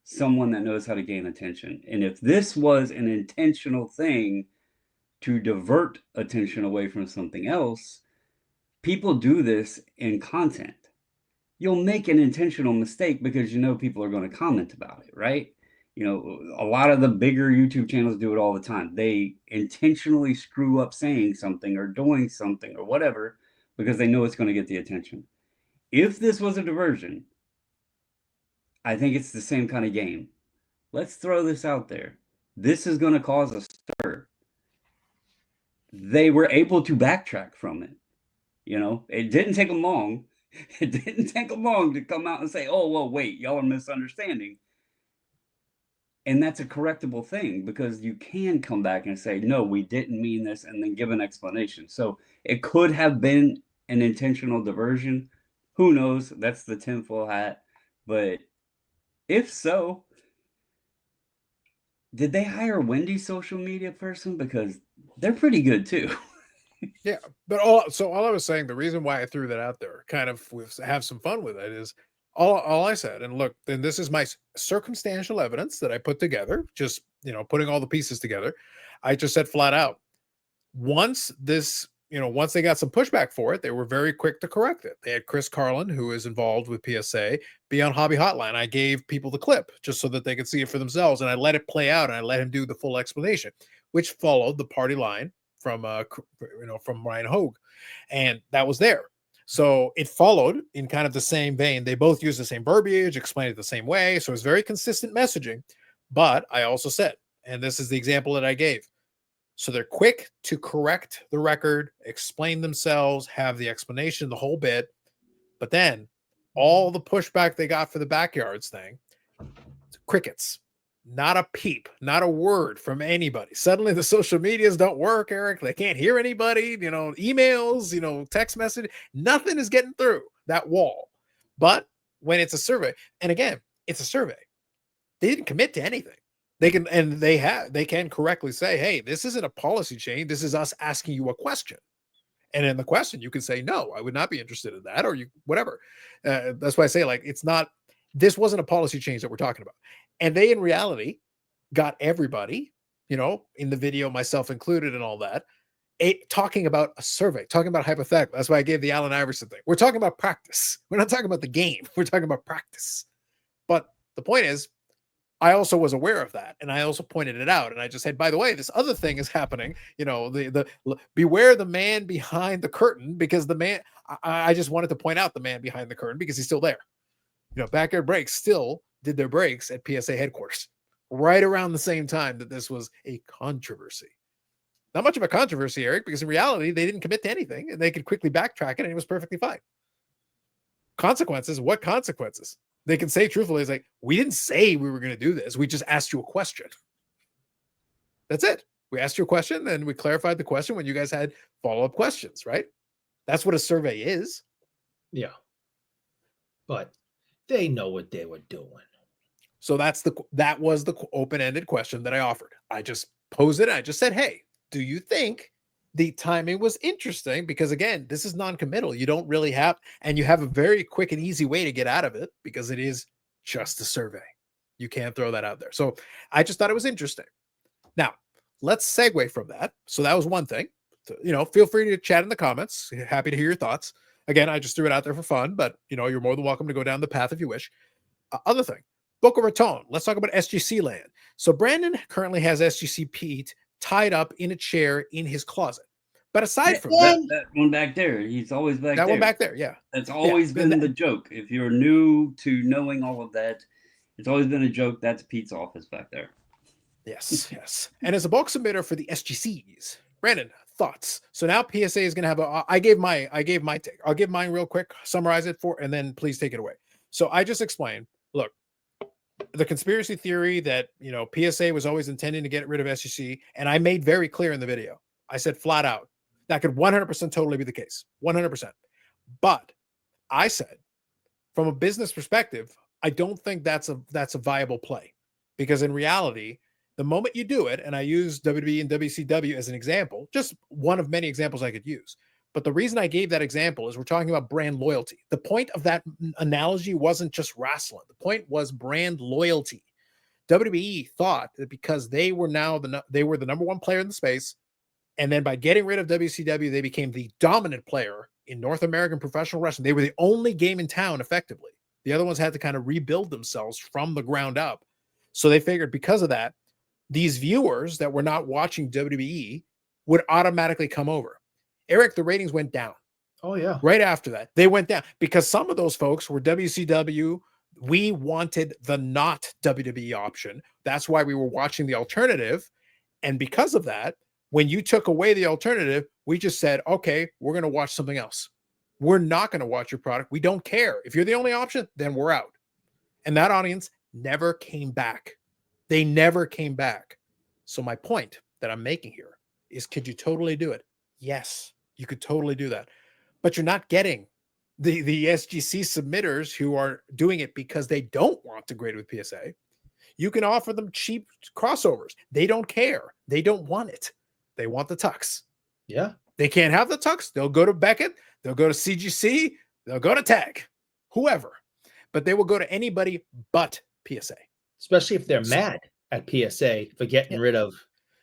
someone that knows how to gain attention. And if this was an intentional thing to divert attention away from something else, people do this in content. You'll make an intentional mistake because people are going to comment about it, right? A lot of the bigger YouTube channels do it all the time. They intentionally screw up saying something or doing something or whatever because they know it's going to get the attention. If this was a diversion, I think it's the same kind of game. Let's throw this out there. This is going to cause a stir. They were able to backtrack from it. It didn't take them long. It didn't take them long to come out and say, oh, well, wait, y'all are misunderstanding. And that's a correctable thing because you can come back and say, no, we didn't mean this, and then give an explanation. So it could have been an intentional diversion. Who knows? That's the tinfoil hat. But if so, did they hire Wendy's social media person? Because they're pretty good too. Yeah, but all I was saying, the reason why I threw that out there, kind of have some fun with it, is all I said. And look, then this is my circumstantial evidence that I put together, just putting all the pieces together. I just said flat out, once they got some pushback for it, they were very quick to correct it. They had Chris Carlin, who is involved with PSA, be on Hobby Hotline. I gave people the clip just so that they could see it for themselves, and I let it play out, and I let him do the full explanation, which followed the party line from Ryan Hogue, and that was there. So it followed in kind of the same vein. They both used the same verbiage, explained it the same way, so it's very consistent messaging. But I also said, and this is the example that I gave, so they're quick to correct the record, explain themselves, have the explanation, the whole bit. But then all the pushback they got for the backyards thing, crickets. Not a peep, not a word from anybody. Suddenly the social medias don't work, Eric. They can't hear anybody, emails, text message. Nothing is getting through that wall. But when it's a survey, and again, it's a survey. They didn't commit to anything. They can correctly say, hey, this isn't a policy change. This is us asking you a question. And in the question, you can say, no, I would not be interested in that, or whatever. That's why I say, this wasn't a policy change that we're talking about. And they, in reality, got everybody, in the video, myself included and all that, talking about a survey, talking about hypothetical. That's why I gave the Allen Iverson thing. We're talking about practice. We're not talking about the game. We're talking about practice. But the point is, I also was aware of that, and I also pointed it out, and I just said, by the way, this other thing is happening. The beware the man behind the curtain, because the man. I just wanted to point out the man behind the curtain because he's still there. Backyard Breaks still did their breaks at PSA headquarters right around the same time that this was a controversy. Not much of a controversy, Eric, because in reality they didn't commit to anything, and they could quickly backtrack it, and it was perfectly fine. Consequences? What consequences? They can say truthfully, it's like, we didn't say we were going to do this. We just asked you a question. That's it. We asked you a question, and we clarified the question when you guys had follow-up questions, right? That's what a survey is. Yeah. But they know what they were doing. So that was the open-ended question that I offered. I just posed it. I just said, hey, do you think the timing was interesting because, again, this is non-committal. You don't really have, and you have a very quick and easy way to get out of it because it is just a survey. You can't throw that out there. So I just thought it was interesting. Now, let's segue from that. So that was one thing. So, feel free to chat in the comments. Happy to hear your thoughts. Again, I just threw it out there for fun, but you're more than welcome to go down the path if you wish. Other thing, Boca Raton. Let's talk about SGC land. So Brandon currently has SGC Pete tied up in a chair in his closet. But aside from that one back there, he's always back there. That one back there, yeah. That's always been the joke. If you're new to knowing all of that, it's always been a joke. That's Pete's office back there. Yes, yes. And as a bulk submitter for the SGCs, Brandon, thoughts? So now PSA is going to have I gave my take. I'll give mine real quick, summarize it and then please take it away. So I just explained, look, the conspiracy theory that, PSA was always intending to get rid of SGC. And I made very clear in the video, I said flat out, that could 100% totally be the case. 100%. But I said, from a business perspective, I don't think that's a viable play, because in reality, the moment you do it, and I use WWE and WCW as an example, just one of many examples I could use. But the reason I gave that example is we're talking about brand loyalty. The point of that analogy wasn't just wrestling. The point was brand loyalty. WWE thought that because they were the number one player in the space, and then by getting rid of WCW, they became the dominant player in North American professional wrestling. They were the only game in town, effectively. The other ones had to kind of rebuild themselves from the ground up. So they figured because of that, these viewers that were not watching WWE would automatically come over. Eric, the ratings went down. Oh, yeah. Right after that, they went down because some of those folks were WCW. We wanted the not WWE option. That's why we were watching the alternative. And because of that, when you took away the alternative, we just said, okay, we're going to watch something else. We're not going to watch your product. We don't care. If you're the only option, then we're out. And that audience never came back. They never came back. So my point that I'm making here is, could you totally do it? Yes, you could totally do that. But you're not getting the SGC submitters who are doing it because they don't want to grade with PSA. You can offer them cheap crossovers. They don't care. They don't want it. They want the tux. Yeah. They can't have the tux. They'll go to Beckett. They'll go to CGC. They'll go to Tag. Whoever. But they will go to anybody but PSA. Especially if they're mad at PSA for getting rid of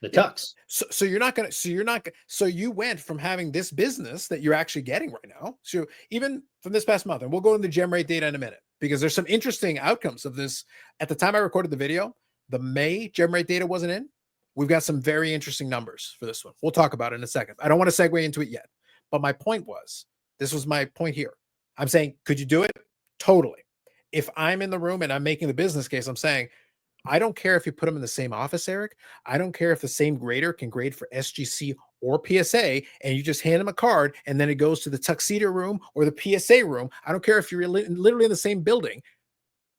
the tux. So you went from having this business that you're actually getting right now. So even from this past month, and we'll go into Gemrate data in a minute, because there's some interesting outcomes of this. At the time I recorded the video, the May Gemrate data wasn't in. We've got some very interesting numbers for this one. We'll talk about it in a second. I don't want to segue into it yet, but my point was, this was my point here. I'm saying, could you do it? Totally. If I'm in the room and I'm making the business case, I'm saying, I don't care if you put them in the same office, Eric. I don't care if the same grader can grade for SGC or PSA, and you just hand them a card and then it goes to the tuxedo room or the PSA room. I don't care if you're literally in the same building.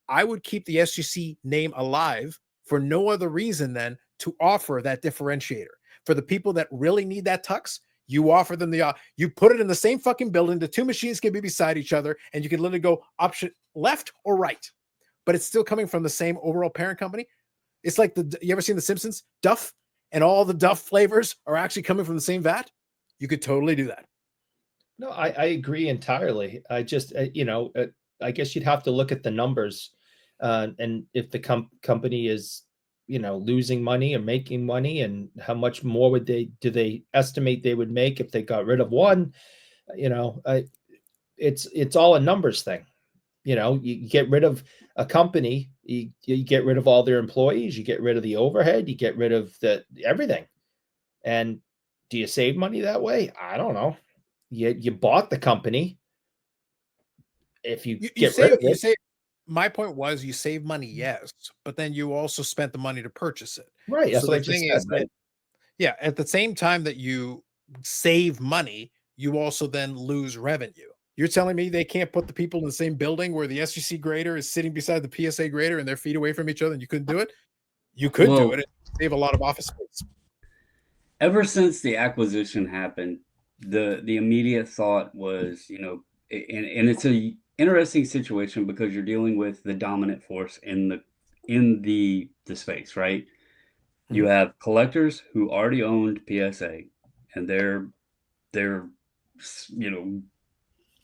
I would keep the SGC name alive for no other reason than to offer that differentiator. For the people that really need that tux, you offer them you put it in the same fucking building. The two machines can be beside each other, and you can literally go option left or right, but it's still coming from the same overall parent company. It's like you ever seen The Simpsons? Duff, and all the Duff flavors are actually coming from the same vat. You could totally do that. No, I agree entirely. I just, I guess you'd have to look at the numbers, and if the company is, losing money or making money, and how much more do they estimate they would make if they got rid of one? It's all a numbers thing. You get rid of a company, you get rid of all their employees, you get rid of the overhead, you get rid of everything. And do you save money that way? I don't know. You bought the company. If you get rid of it. My point was, you save money, yes, but then you also spent the money to purchase it. Right. That's so what the I thing just said, is that, at the same time that you save money, you also then lose revenue. You're telling me they can't put the people in the same building where the SGC grader is sitting beside the PSA grader and they're feet away from each other, and you couldn't do it? You could do it and save a lot of office space. Ever since the acquisition happened, the immediate thought was, and it's a interesting situation because you're dealing with the dominant force in the space, right? Mm-hmm. You have collectors who already owned PSA, and they're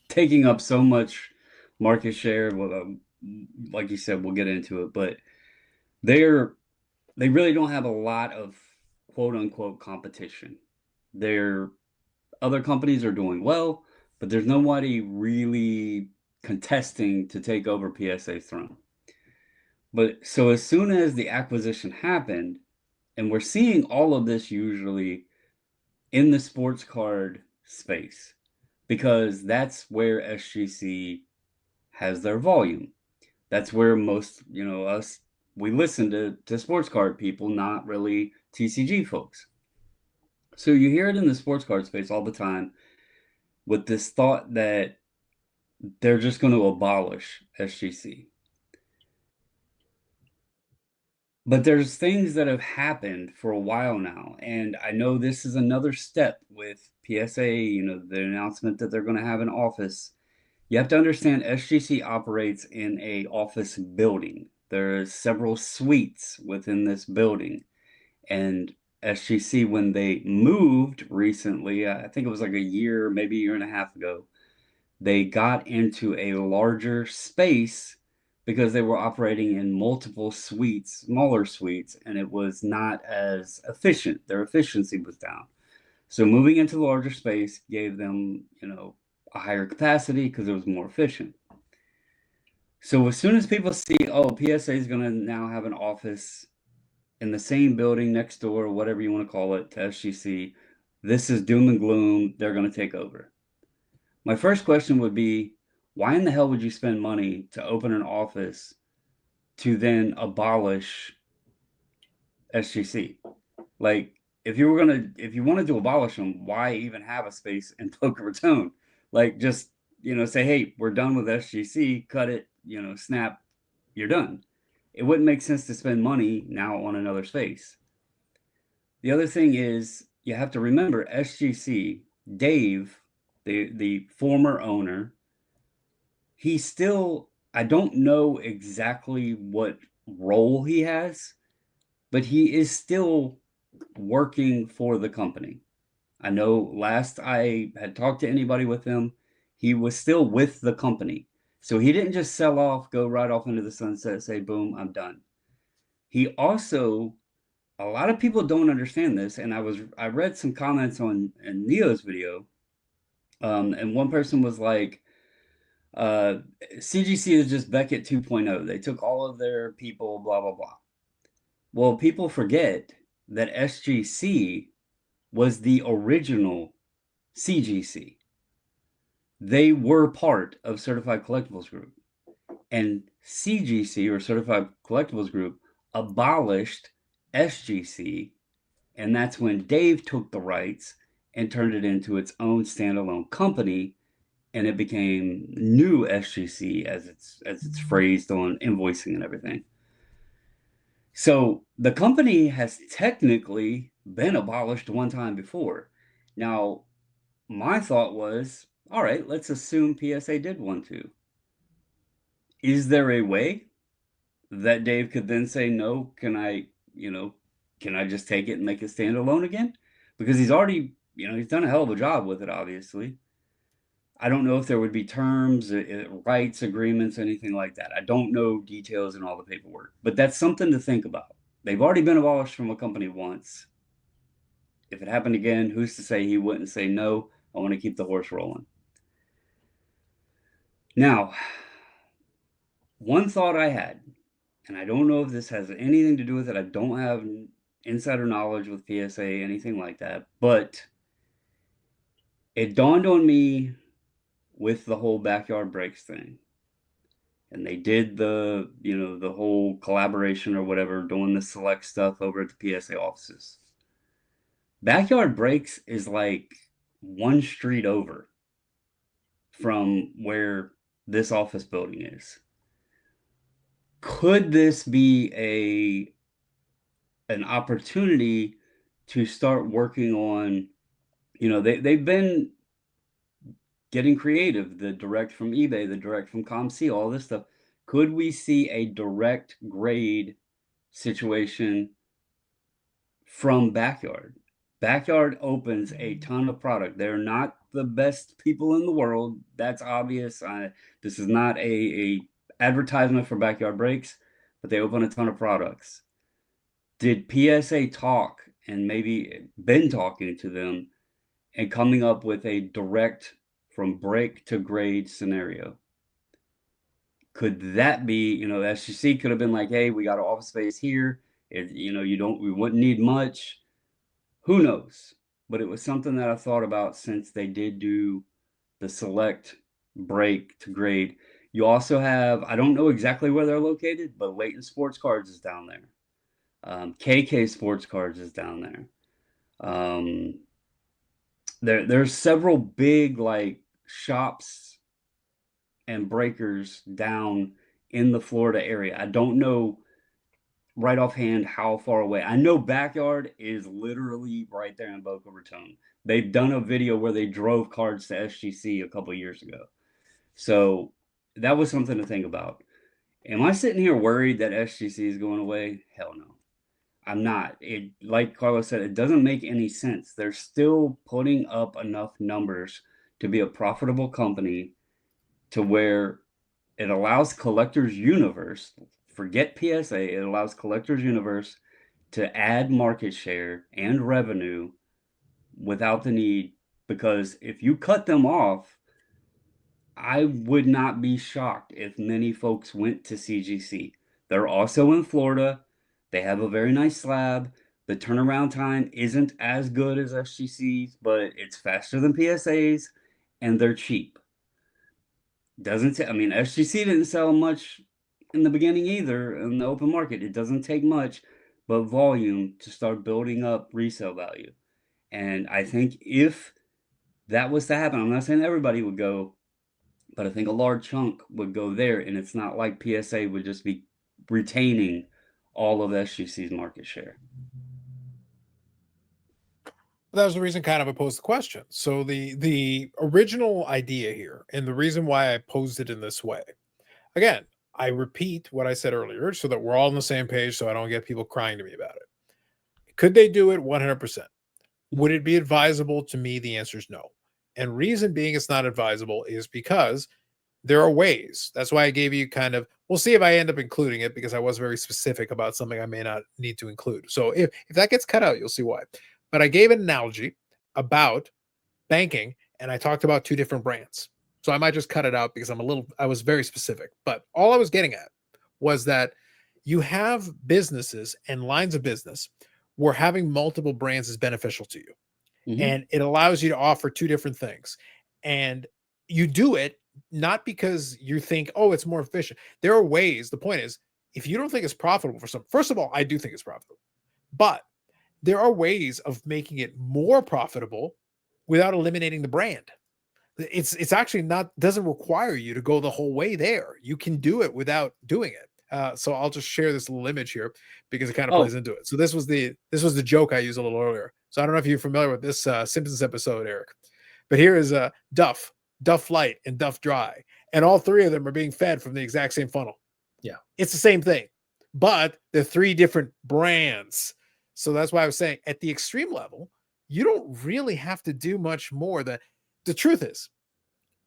taking up so much market share. Well, like you said, we'll get into it, but they really don't have a lot of quote unquote competition. Other companies are doing well, but there's nobody really contesting to take over PSA's throne. But so as soon as the acquisition happened, and we're seeing all of this usually in the sports card space, because that's where SGC has their volume. That's where most, we listen to sports card people, not really TCG folks. So you hear it in the sports card space all the time with this thought that they're just going to abolish SGC. But there's things that have happened for a while now, and I know this is another step with PSA, the announcement that they're going to have an office. You have to understand SGC operates in a office building. There are several suites within this building, and SGC, when they moved recently, I think it was like a year, maybe a year and a half ago, they got into a larger space because they were operating in multiple suites, smaller suites, and it was not as efficient. Their efficiency was down. So moving into the larger space gave them, a higher capacity because it was more efficient. So as soon as people see, oh, PSA is going to now have an office in the same building next door, whatever you want to call it, to SGC, this is doom and gloom. They're going to take over. My first question would be, why in the hell would you spend money to open an office to then abolish SGC? Like, if you wanted to abolish them, why even have a space in Boca Raton? Like, just, say, hey, we're done with SGC, cut it, snap, you're done. It wouldn't make sense to spend money now on another space. The other thing is, you have to remember SGC, Dave, the former owner, he still, I don't know exactly what role he has, but he is still working for the company. I know last I had talked to anybody with him, he was still with the company. So he didn't just sell off, go right off into the sunset, say, boom, I'm done. He also, a lot of people don't understand this, and I read some comments on Neo's video, and one person was like, CGC is just Beckett 2.0. They took all of their people, blah, blah, blah. Well, people forget that SGC was the original CGC. They were part of Certified Collectibles Group. And CGC, or Certified Collectibles Group, abolished SGC. And that's when Dave took the rights and turned it into its own standalone company. And it became new SGC as it's phrased on invoicing and everything. So the company has technically been abolished one time before. Now, my thought was, all right, let's assume PSA did want to. Is there a way that Dave could then say, no, can I just take it and make it standalone again? Because he's already, he's done a hell of a job with it, obviously. I don't know if there would be terms, rights, agreements, anything like that. I don't know details and all the paperwork, but that's something to think about. They've already been abolished from a company once. If it happened again, who's to say he wouldn't say, no, I want to keep the horse rolling. Now, one thought I had, and I don't know if this has anything to do with it. I don't have insider knowledge with PSA, anything like that, but it dawned on me with the whole Backyard Breaks thing. And they did the whole collaboration or whatever, doing the select stuff over at the PSA offices. Backyard Breaks is like one street over from where this office building is. Could this be an opportunity to start working on, they've been getting creative, the direct from eBay, the direct from ComC, all this stuff. Could we see a direct grade situation from Backyard? Backyard opens a ton of product. They're not the best people in the world. That's obvious. This is not a advertisement for Backyard Breaks, but they open a ton of products. Did PSA talk and maybe been talking to them and coming up with a direct from break to grade scenario? Could that be, SGC could have been like, hey, we got an office space here. We wouldn't need much. Who knows? But it was something that I thought about since they did do the select break to grade. You also have, I don't know exactly where they're located, but Leighton Sports Cards is down there. KK Sports Cards is down there. There's several big like shops and breakers down in the Florida area. I don't know right offhand how far away. I know Backyard is literally right there in Boca Raton. They've done a video where they drove cards to SGC a couple years ago. So that was something to think about. Am I sitting here worried that SGC is going away? Hell no. I'm not. Like Carlos said, it doesn't make any sense. They're still putting up enough numbers to be a profitable company to where it allows Collectors Universe, forget PSA, it allows Collectors Universe to add market share and revenue without the need, because if you cut them off, I would not be shocked if many folks went to CGC. They're also in Florida. They have a very nice slab. The turnaround time isn't as good as SGC's, but it's faster than PSA's, and they're cheap. SGC didn't sell much in the beginning either in the open market. It doesn't take much but volume to start building up resale value. And I think if that was to happen, I'm not saying everybody would go, but I think a large chunk would go there. And it's not like PSA would just be retaining all of SGC's market share. That was the reason kind of I posed the question. So the original idea here, and the reason why I posed it in this way, again, I repeat what I said earlier so that we're all on the same page so I don't get people crying to me about it. Could they do it 100%? Would it be advisable? To me, the answer is no. And reason being it's not advisable is because there are ways. That's why I gave you kind of, we'll see if I end up including it, because I was very specific about something I may not need to include. So if that gets cut out, you'll see why. But I gave an analogy about banking, and I talked about two different brands. So I might just cut it out because I was very specific. But all I was getting at was that you have businesses and lines of business where having multiple brands is beneficial to you. Mm-hmm. And it allows you to offer two different things. And you do it not because you think, oh, it's more efficient. There are ways. The point is, if you don't think it's profitable for some, first of all, I do think it's profitable. But there are ways of making it more profitable without eliminating the brand. It's actually doesn't require you to go the whole way there. You can do it without doing it. So I'll just share this little image here because it kind of plays into it. So this was the joke I used a little earlier. So I don't know if you're familiar with this Simpsons episode, Eric, but here is Duff Light, and Duff Dry, and all three of them are being fed from the exact same funnel. Yeah, it's the same thing, but they're three different brands. So that's why I was saying at the extreme level, you don't really have to do much more. The truth is,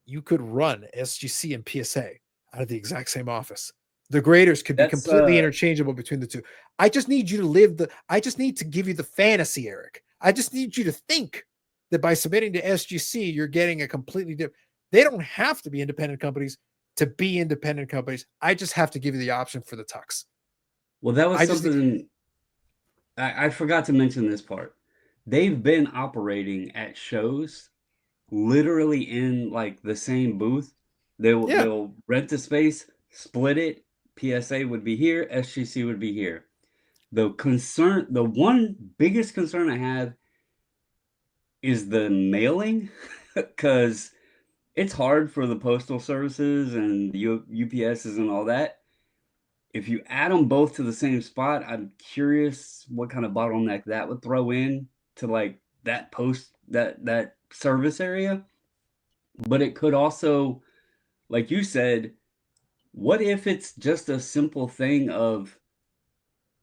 you could run SGC and PSA out of the exact same office. The graders could be completely interchangeable between the two. I just need you to I just need to give you the fantasy, Eric. I just need you to think that by submitting to SGC, you're getting a completely different. They don't have to be independent companies to be independent companies. I just have to give you the option for the tux. Well, that was something I forgot to mention this part. They've been operating at shows literally in like the same booth. They'll rent the space, split it. PSA would be here, SGC would be here. The one biggest concern I have is the mailing, because it's hard for the postal services and the UPSs and all that. If you add them both to the same spot, I'm curious what kind of bottleneck that would throw in to like that that service area. But it could also, like you said, what if it's just a simple thing of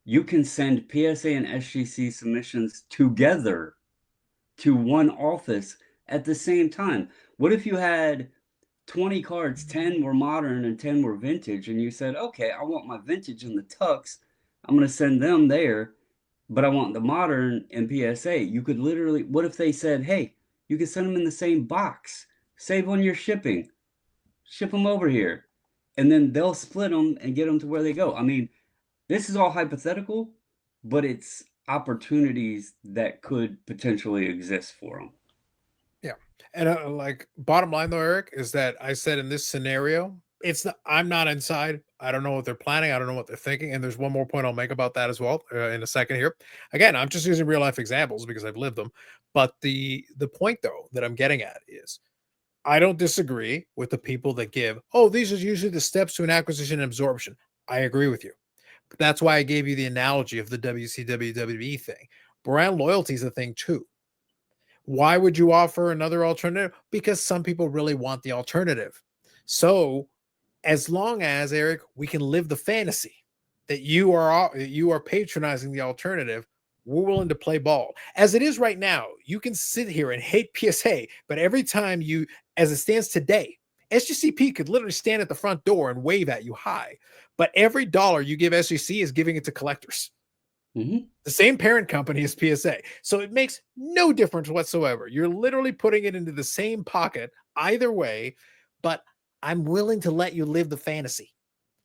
you can send PSA and SGC submissions together to one office at the same time? What if you had 20 cards, 10 were modern and 10 were vintage, and you said, okay, I want my vintage in the tux. I'm going to send them there, but I want the modern in PSA. You could literally, what if they said, hey, you can send them in the same box, save on your shipping, ship them over here, and then they'll split them and get them to where they go. I mean, this is all hypothetical, but it's opportunities that could potentially exist for them. Yeah. And like bottom line though, Eric, is that I said in this scenario, I'm not inside. I don't know what they're planning. I don't know what they're thinking. And there's one more point I'll make about that as well in a second here. Again, I'm just using real life examples because I've lived them. But the point though that I'm getting at is I don't disagree with the people that give, oh, these are usually the steps to an acquisition and absorption. I agree with you. But that's why I gave you the analogy of the WCW WWE thing. Brand loyalty is a thing too. Why would you offer another alternative? Because some people really want the alternative. So as long as, Eric, we can live the fantasy that you are patronizing the alternative, we're willing to play ball. As it is right now, you can sit here and hate PSA, but every time as it stands today, SGCP could literally stand at the front door and wave at you high. But every dollar you give SGC is giving it to collectors. Mm-hmm. The same parent company as PSA. So it makes no difference whatsoever. You're literally putting it into the same pocket either way, but I'm willing to let you live the fantasy.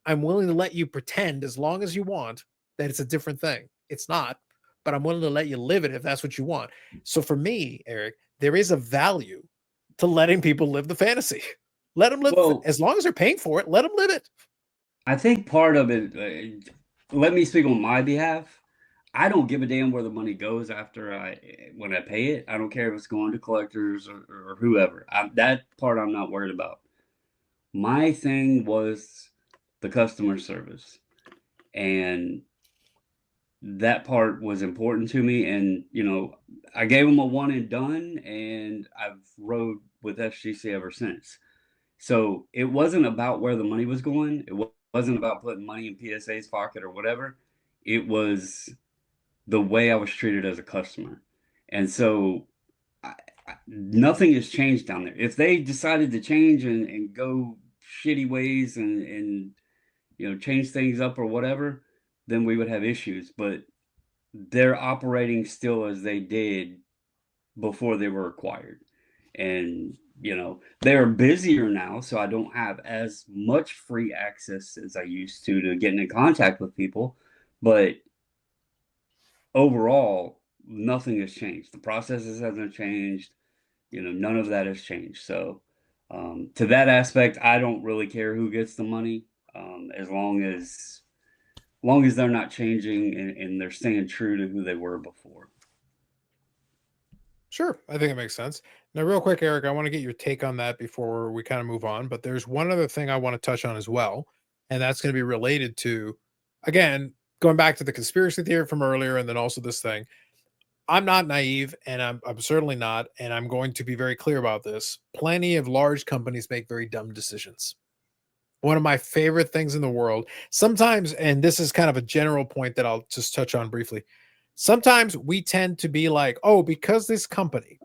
I'm willing to let you pretend as long as you want that it's a different thing. It's not, but I'm willing to let you live it if that's what you want. So for me, Eric, there is a value to letting people live the fantasy. Let them live as long as they're paying for it. Let them live it. I think part of it, let me speak on my behalf. I don't give a damn where the money goes when I pay it. I don't care if it's going to collectors or whoever. That part I'm not worried about. My thing was the customer service, and that part was important to me. And I gave them a one and done, and I've rode with SGC ever since. So it wasn't about where the money was going. It wasn't about putting money in PSA's pocket or whatever. It was the way I was treated as a customer. And so nothing has changed down there. If they decided to change and go shitty ways and change things up or whatever, then we would have issues. But they're operating still as they did before they were acquired. And they're busier now, so I don't have as much free access as I used to getting in contact with people. But overall, nothing has changed. The processes hasn't changed. None of that has changed. So to that aspect, I don't really care who gets the money, as long as they're not changing and they're staying true to who they were before. Sure, I think it makes sense. Now, real quick, Eric, I want to get your take on that before we kind of move on. But there's one other thing I want to touch on as well, and that's going to be related to, again, going back to the conspiracy theory from earlier, and then also this thing. I'm not naive, and I'm certainly not, and I'm going to be very clear about this. Plenty of large companies make very dumb decisions. One of my favorite things in the world, sometimes, and this is kind of a general point that I'll just touch on briefly. Sometimes we tend to be like, oh, because this company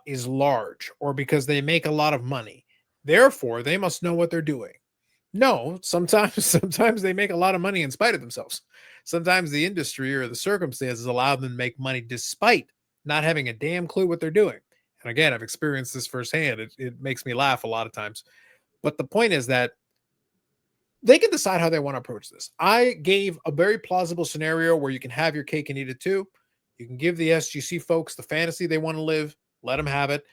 is large or because they make a lot of money, therefore they must know what they're doing. No, sometimes they make a lot of money in spite of themselves. Sometimes the industry or the circumstances allow them to make money despite not having a damn clue what they're doing. And again, I've experienced this firsthand. It makes me laugh a lot of times. But the point is that they can decide how they want to approach this. I gave a very plausible scenario where you can have your cake and eat it too. You can give the SGC folks the fantasy they want to live, let them have it,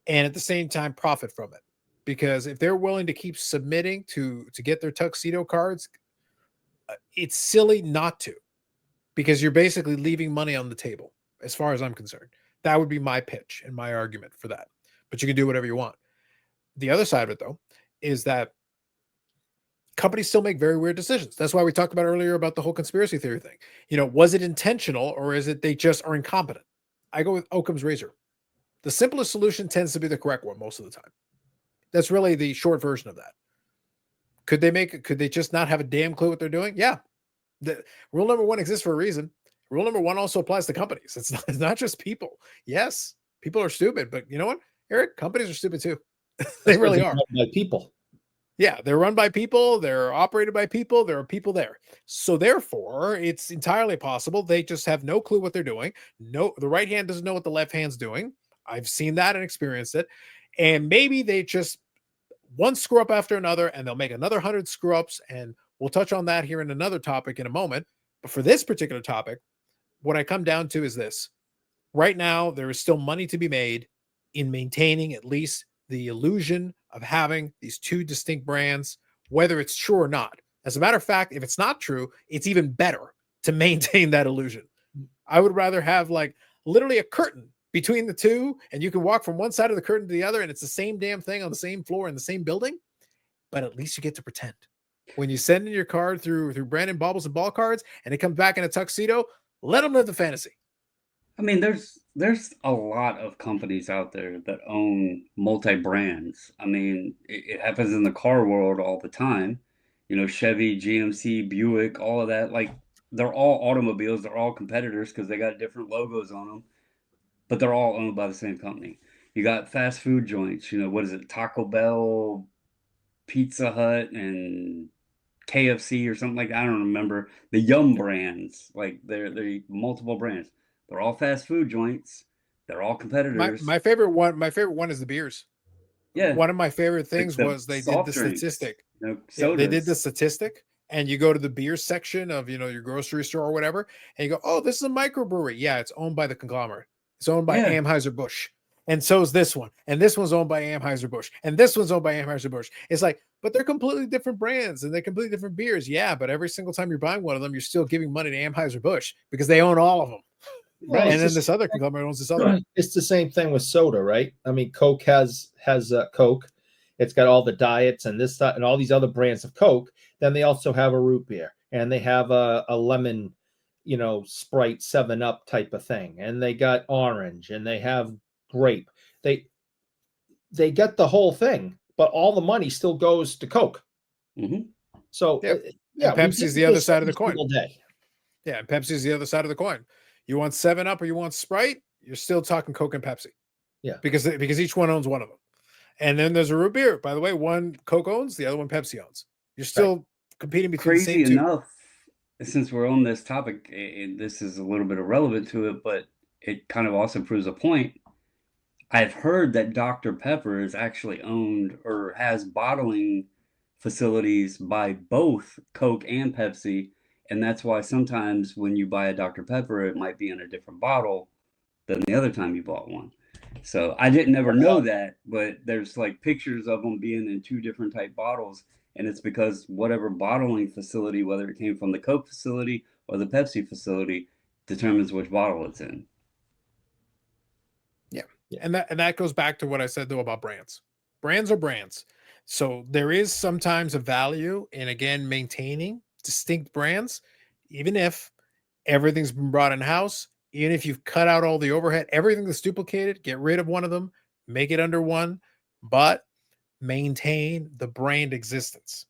and at the same time profit from it. Because if they're willing to keep submitting to get their tuxedo cards, it's silly not to, because you're basically leaving money on the table, as far as I'm concerned. That would be my pitch and my argument for that. But you can do whatever you want. The other side of it, though, is that companies still make very weird decisions. That's why we talked about earlier about the whole conspiracy theory thing. Was it intentional or is it they just are incompetent? I go with Occam's razor. The simplest solution tends to be the correct one most of the time. That's really the short version of that. Could they just not have a damn clue what they're doing? Yeah. The rule number one exists for a reason. Rule number one also applies to companies. It's not just people. Yes, people are stupid, but you know what, Eric? Companies are stupid too. They really are. By people. Yeah, they're run by people. They're operated by people. There are people there. So therefore, it's entirely possible they just have no clue what they're doing. No, the right hand doesn't know what the left hand's doing. I've seen that and experienced it. And maybe they just one screw up after another, and they'll make another 100 screw ups. And we'll touch on that here in another topic in a moment. But for this particular topic, what I come down to is this. Right now, there is still money to be made in maintaining at least the illusion of having these two distinct brands, whether it's true or not. As a matter of fact, if it's not true, it's even better to maintain that illusion. I would rather have like literally a curtain between the two, and you can walk from one side of the curtain to the other, and it's the same damn thing on the same floor in the same building, but at least you get to pretend. When you send in your card through Brandon Bobbles and Ball Cards, and it comes back in a tuxedo, let them live the fantasy. I mean, there's a lot of companies out there that own multi-brands. I mean, it happens in the car world all the time. You know, Chevy, GMC, Buick, all of that. Like, they're all automobiles. They're all competitors because they got different logos on them, but they're all owned by the same company. You got fast food joints. You know, what is it? Taco Bell, Pizza Hut, and KFC or something like that. I don't remember the Yum brands. Like, they're multiple brands. They're all fast food joints. They're all competitors. My favorite one is the beers. Yeah. One of my favorite things Like was they did the drinks, statistic. you know, Yeah, they did the sodas. statistic, and you go to the beer section of your grocery store or whatever, and you go, "Oh, this is a microbrewery." Yeah, it's owned by the conglomerate. It's owned by Yeah. Anheuser-Busch, and so is this one, and this one's owned by Anheuser-Busch, and this one's owned by Anheuser-Busch. It's like, but they're completely different brands and they're completely different beers. Yeah, but every single time you're buying one of them, you're still giving money to Anheuser-Busch because they own all of them. Well, And then this other conglomerate owns this other one. It's the same thing with soda, right? I mean, Coke has Coke. It's got all the diets and this and all these other brands of Coke. Then they also have a root beer, and they have a lemon, Sprite 7-Up type of thing, and they got orange, and they have grape. They get the whole thing, but all the money still goes to Coke. Mm-hmm. So Yep. yeah, Pepsi's the other side of the coin. Day. Yeah, and Pepsi's the other side of the coin. You want 7-Up or you want Sprite, you're still talking Coke and Pepsi. Yeah. Because each one owns one of them. And then there's a root beer. By the way, one Coke owns, the other one Pepsi owns. You're still competing between the Crazy same two. enough, since we're on this topic, this is a little bit irrelevant to it, but it kind of also proves a point. I've heard that Dr. Pepper is actually owned or has bottling facilities by both Coke and Pepsi. And that's why sometimes when you buy a Dr. Pepper, it might be in a different bottle than the other time you bought one. So I didn't ever know that, but there's like pictures of them being in two different type bottles. And it's because whatever bottling facility, whether it came from the Coke facility or the Pepsi facility, determines which bottle it's in. Yeah. And that goes back to what I said though about brands. Brands are brands. So there is sometimes a value in, again, maintaining distinct brands, even if everything's been brought in house, even if you've cut out all the overhead, everything that's duplicated, get rid of one of them, make it under one, but maintain the brand existence.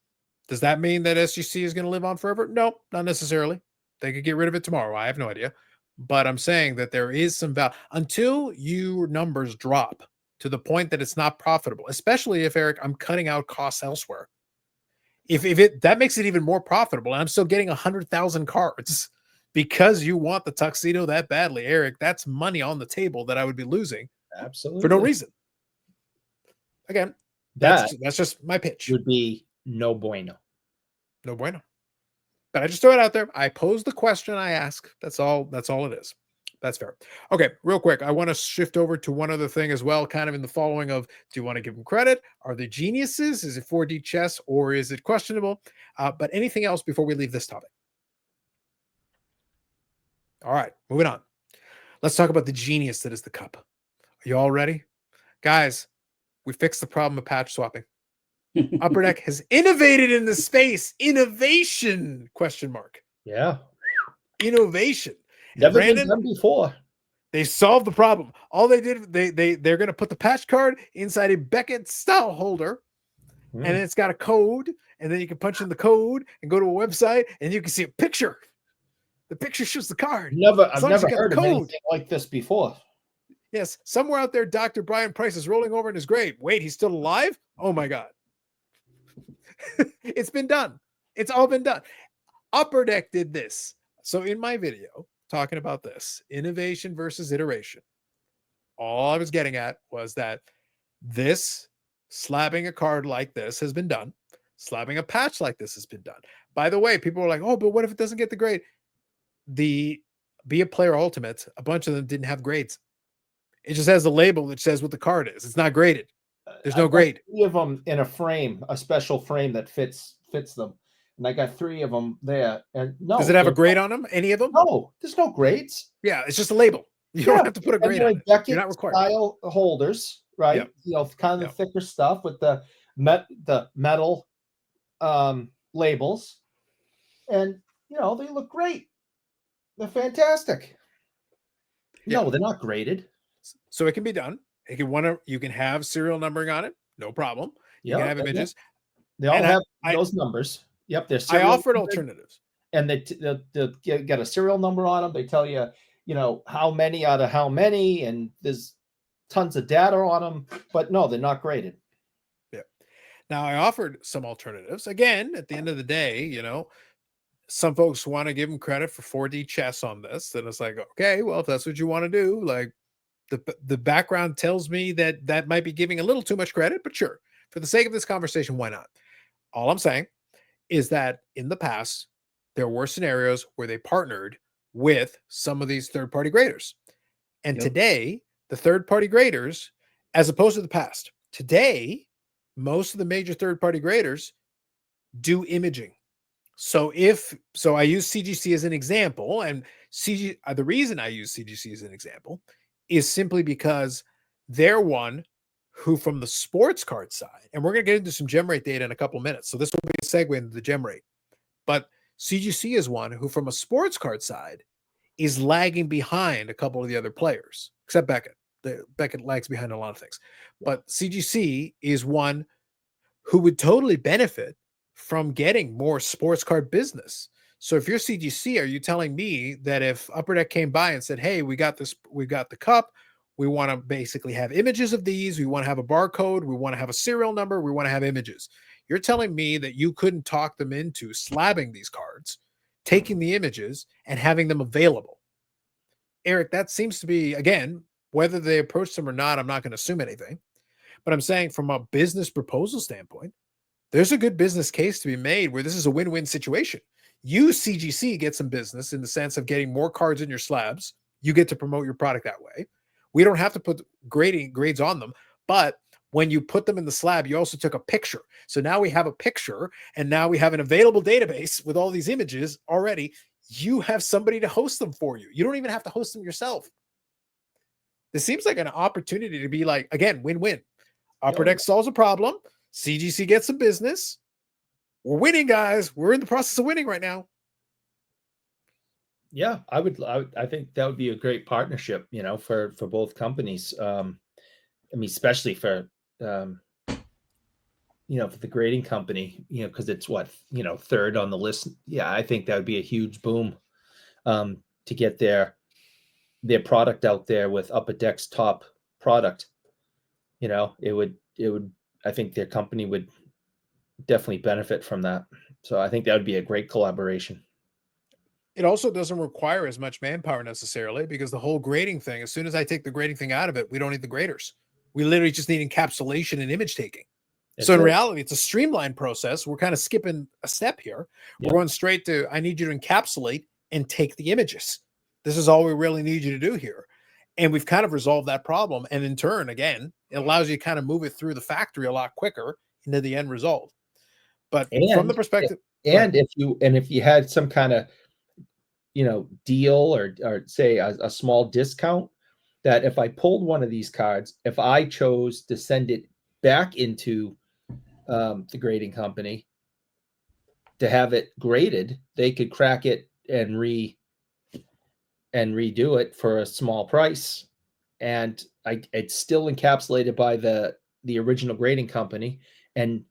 Does that mean that SGC is going to live on forever? No, not necessarily. They could get rid of it tomorrow. I have no idea. But I'm saying that there is some value until your numbers drop to the point that it's not profitable, especially if, Eric, I'm cutting out costs elsewhere. If that makes it even more profitable, and I'm still getting 100,000 cards because you want the tuxedo that badly, Eric, that's money on the table that I would be losing Absolutely for no reason. Again, that's just my pitch. Would be no bueno. No bueno. But I just throw it out there. I pose the question I ask. That's all it is. That's fair. Okay, real quick. I want to shift over to one other thing as well, kind of in the following of, do you want to give them credit? Are they geniuses? Is it 4D chess or is it questionable? But anything else before we leave this topic? All right, moving on. Let's talk about the genius that is the cup. Are you all ready? Guys, we fixed the problem of patch swapping. Upper Deck has innovated in the space. Innovation, question mark. Yeah. Innovation. Never Brandon, been done before. They solved the problem. All they did, they're going to put the patch card inside a Beckett style holder, and it's got a code, and then you can punch in the code and go to a website, and you can see a picture The picture shows the card. I've As long as never you got heard the of code. anything like this before. Yes, somewhere out there, Dr. Brian Price is rolling over in his grave. Wait, he's still alive? Oh my God. It's been done. It's all been done. Upper Deck did this. So in my video talking about this, innovation versus iteration, all I was getting at was that this slabbing a card like this has been done. Slabbing a patch like this has been done. By the way, people were like, oh, but what if it doesn't get the grade? The Be a Player Ultimate, a bunch of them didn't have grades. It just has a label that says what the card is. It's not graded. There's no grade. 3 of them in a frame, a special frame that fits them. And I got 3 of them there. And no, does it have a grade on them? Any of them? No, there's no grades. Yeah, it's just a label. You don't have to put a grade on it. You're not required. Style holders, right? Yep. You know, kind of thicker stuff with the metal labels, and you know they look great. They're fantastic. Yeah. No, they're not graded. So it can be done. You can have serial numbering on it, no problem. You can have images. They all have those numbers. Yep, they're I offered alternatives, and they get a serial number on them. They tell you, you know, how many out of how many, and there's tons of data on them. But no, they're not graded. Yeah. Now I offered some alternatives. Again, at the end of the day, you know, some folks want to give them credit for 4D chess on this. And it's like, okay, well, if that's what you want to do, like the background tells me that that might be giving a little too much credit, but sure, for the sake of this conversation, why not? All I'm saying is that in the past, there were scenarios where they partnered with some of these third-party graders. And today, the third-party graders, as opposed to the past, today, most of the major third-party graders do imaging. So I use CGC as an example, and the reason I use CGC as an example is simply because they're one who, from the sports card side, and we're going to get into some Gemrate data in a couple of minutes. So this will be a segue into the Gemrate. But CGC is one who, from a sports card side, is lagging behind a couple of the other players, except Beckett. Beckett lags behind a lot of things. But CGC is one who would totally benefit from getting more sports card business. So if you're CGC, are you telling me that if Upper Deck came by and said, hey, we got this, we got the cup, we want to basically have images of these, we want to have a barcode, we want to have a serial number, we want to have images. You're telling me that you couldn't talk them into slabbing these cards, taking the images, and having them available. Eric, that seems to be, again, whether they approach them or not, I'm not going to assume anything. But I'm saying from a business proposal standpoint, there's a good business case to be made where this is a win-win situation. You, CGC, get some business in the sense of getting more cards in your slabs. You get to promote your product that way. We don't have to put grades on them, but when you put them in the slab, you also took a picture. So now we have a picture, and now we have an available database with all these images already. You have somebody to host them for you. You don't even have to host them yourself. This seems like an opportunity to be like, again, win-win. Upper Deck solves a problem. CGC gets some business. We're winning, guys. We're in the process of winning right now. Yeah, I think that would be a great partnership, you know, for both companies. I mean, especially for, you know, for the grading company, you know, because it's third on the list. Yeah, I think that would be a huge boom to get their product out there with Upper Deck's top product. You know, it would. I think their company would definitely benefit from that. So I think that would be a great collaboration. It also doesn't require as much manpower necessarily, because the whole grading thing, as soon as I take the grading thing out of it, we don't need the graders. We literally just need encapsulation and image taking. So in reality, it's a streamlined process. We're kind of skipping a step here. We're going straight to, I need you to encapsulate and take the images. This is all we really need you to do here. And we've kind of resolved that problem. And in turn, again, it allows you to kind of move it through the factory a lot quicker into the end result. But from the perspective, if you had some kind of, you know, deal or say a small discount, that if I pulled one of these cards, if I chose to send it back into the grading company to have it graded, they could crack it and redo it for a small price, and it's still encapsulated by the original grading company, and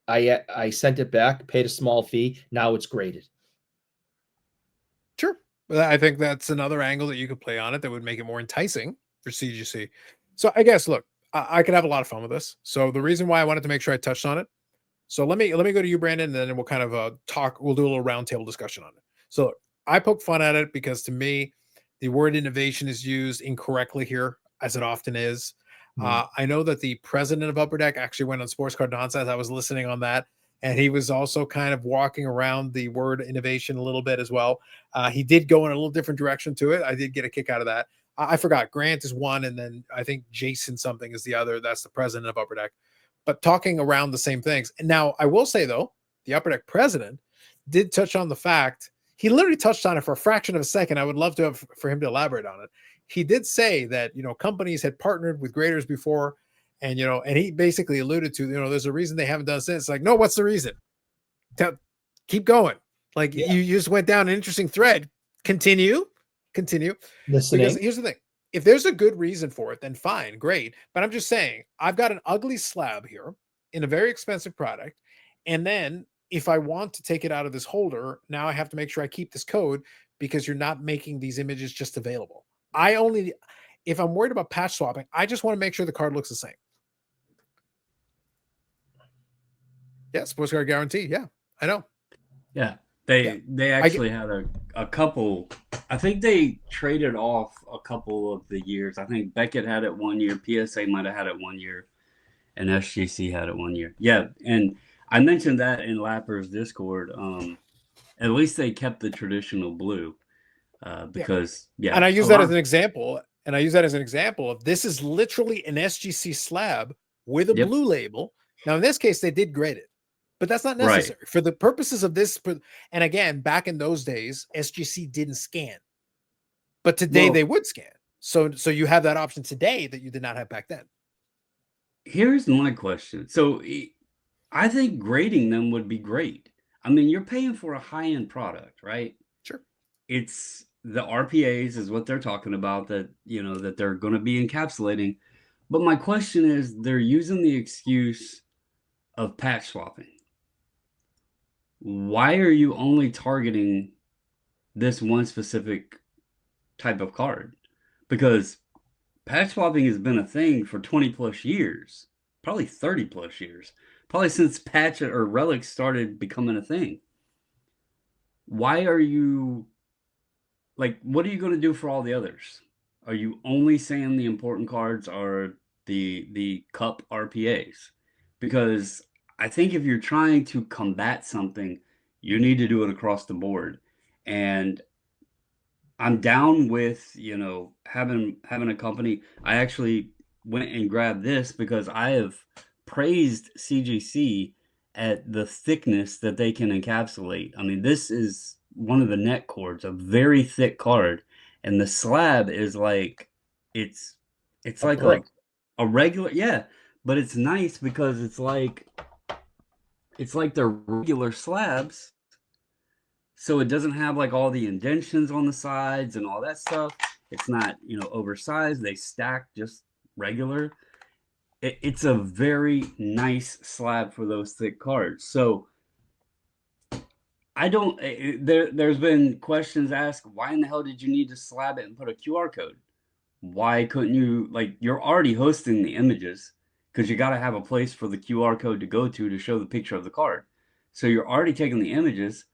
I sent it back, paid a small fee, now it's graded. Sure. But I think that's another angle that you could play on it that would make it more enticing for CGC. So I guess look, I could have a lot of fun with this. So the reason why I wanted to make sure I touched on it. So let me go to you, Brandon, and then we'll kind of talk. We'll do a little roundtable discussion on it. So look, I poke fun at it because to me, the word innovation is used incorrectly here, as it often is. I know that the president of Upper Deck actually went on Sports Card Nonsense. I was listening on that, and he was also kind of walking around the word innovation a little bit as well. He did go in a little different direction to it. I did get a kick out of that. I forgot. Grant is one, and then I think Jason something is the other. That's the president of Upper Deck. But talking around the same things. And now I will say though, the Upper Deck president did touch on the fact he literally touched on it for a fraction of a second. I would love to have for him to elaborate on it. He did say that companies had partnered with graders before, and and he basically alluded to there's a reason they haven't done it since. It's like, no, what's the reason? Keep going. Like you just went down an interesting thread. Continue. Listening. Because here's the thing. If there's a good reason for it, then fine, great. But I'm just saying, I've got an ugly slab here in a very expensive product. And then if I want to take it out of this holder, now I have to make sure I keep this code because you're not making these images just available. If I'm worried about patch swapping, I just want to make sure the card looks the same. Yeah, sports card guarantee. Yeah, I know. Yeah. They actually had a couple. I think they traded off a couple of the years. I think Beckett had it 1 year, PSA might have had it 1 year, and SGC had it 1 year. Yeah, and I mentioned that in Lapper's Discord. At least they kept the traditional blue because And I use that as an example. And I use that as an example of this is literally an SGC slab with a blue label. Now in this case, they did grade it. But that's not necessary for the purposes of this. And again, back in those days, SGC didn't scan, but today they would scan. So you have that option today that you did not have back then. Here's my question. So I think grading them would be great. I mean, you're paying for a high-end product, right? Sure. It's the RPAs is what they're talking about that they're going to be encapsulating. But my question is, they're using the excuse of patch swapping. Why are you only targeting this one specific type of card? Because patch swapping has been a thing for 20 plus years, probably 30 plus years, probably since patch or relics started becoming a thing. Why are you what are you going to do for all the others? Are you only saying the important cards are the cup RPAs? Because I think if you're trying to combat something, you need to do it across the board. And I'm down with, having a company. I actually went and grabbed this because I have praised CGC at the thickness that they can encapsulate. I mean, this is one of the net cords, a very thick card. And the slab is like, it's like a regular, but it's nice because it's like they're regular slabs, so it doesn't have like all the indentions on the sides and all that stuff. It's not oversized. They stack just regular. It's a very nice slab for those thick cards. So I don't. There's been questions asked, why in the hell did you need to slab it and put a QR code? Why couldn't you, you're already hosting the images, because you got to have a place for the QR code to go to show the picture of the card. So you're already taking the images.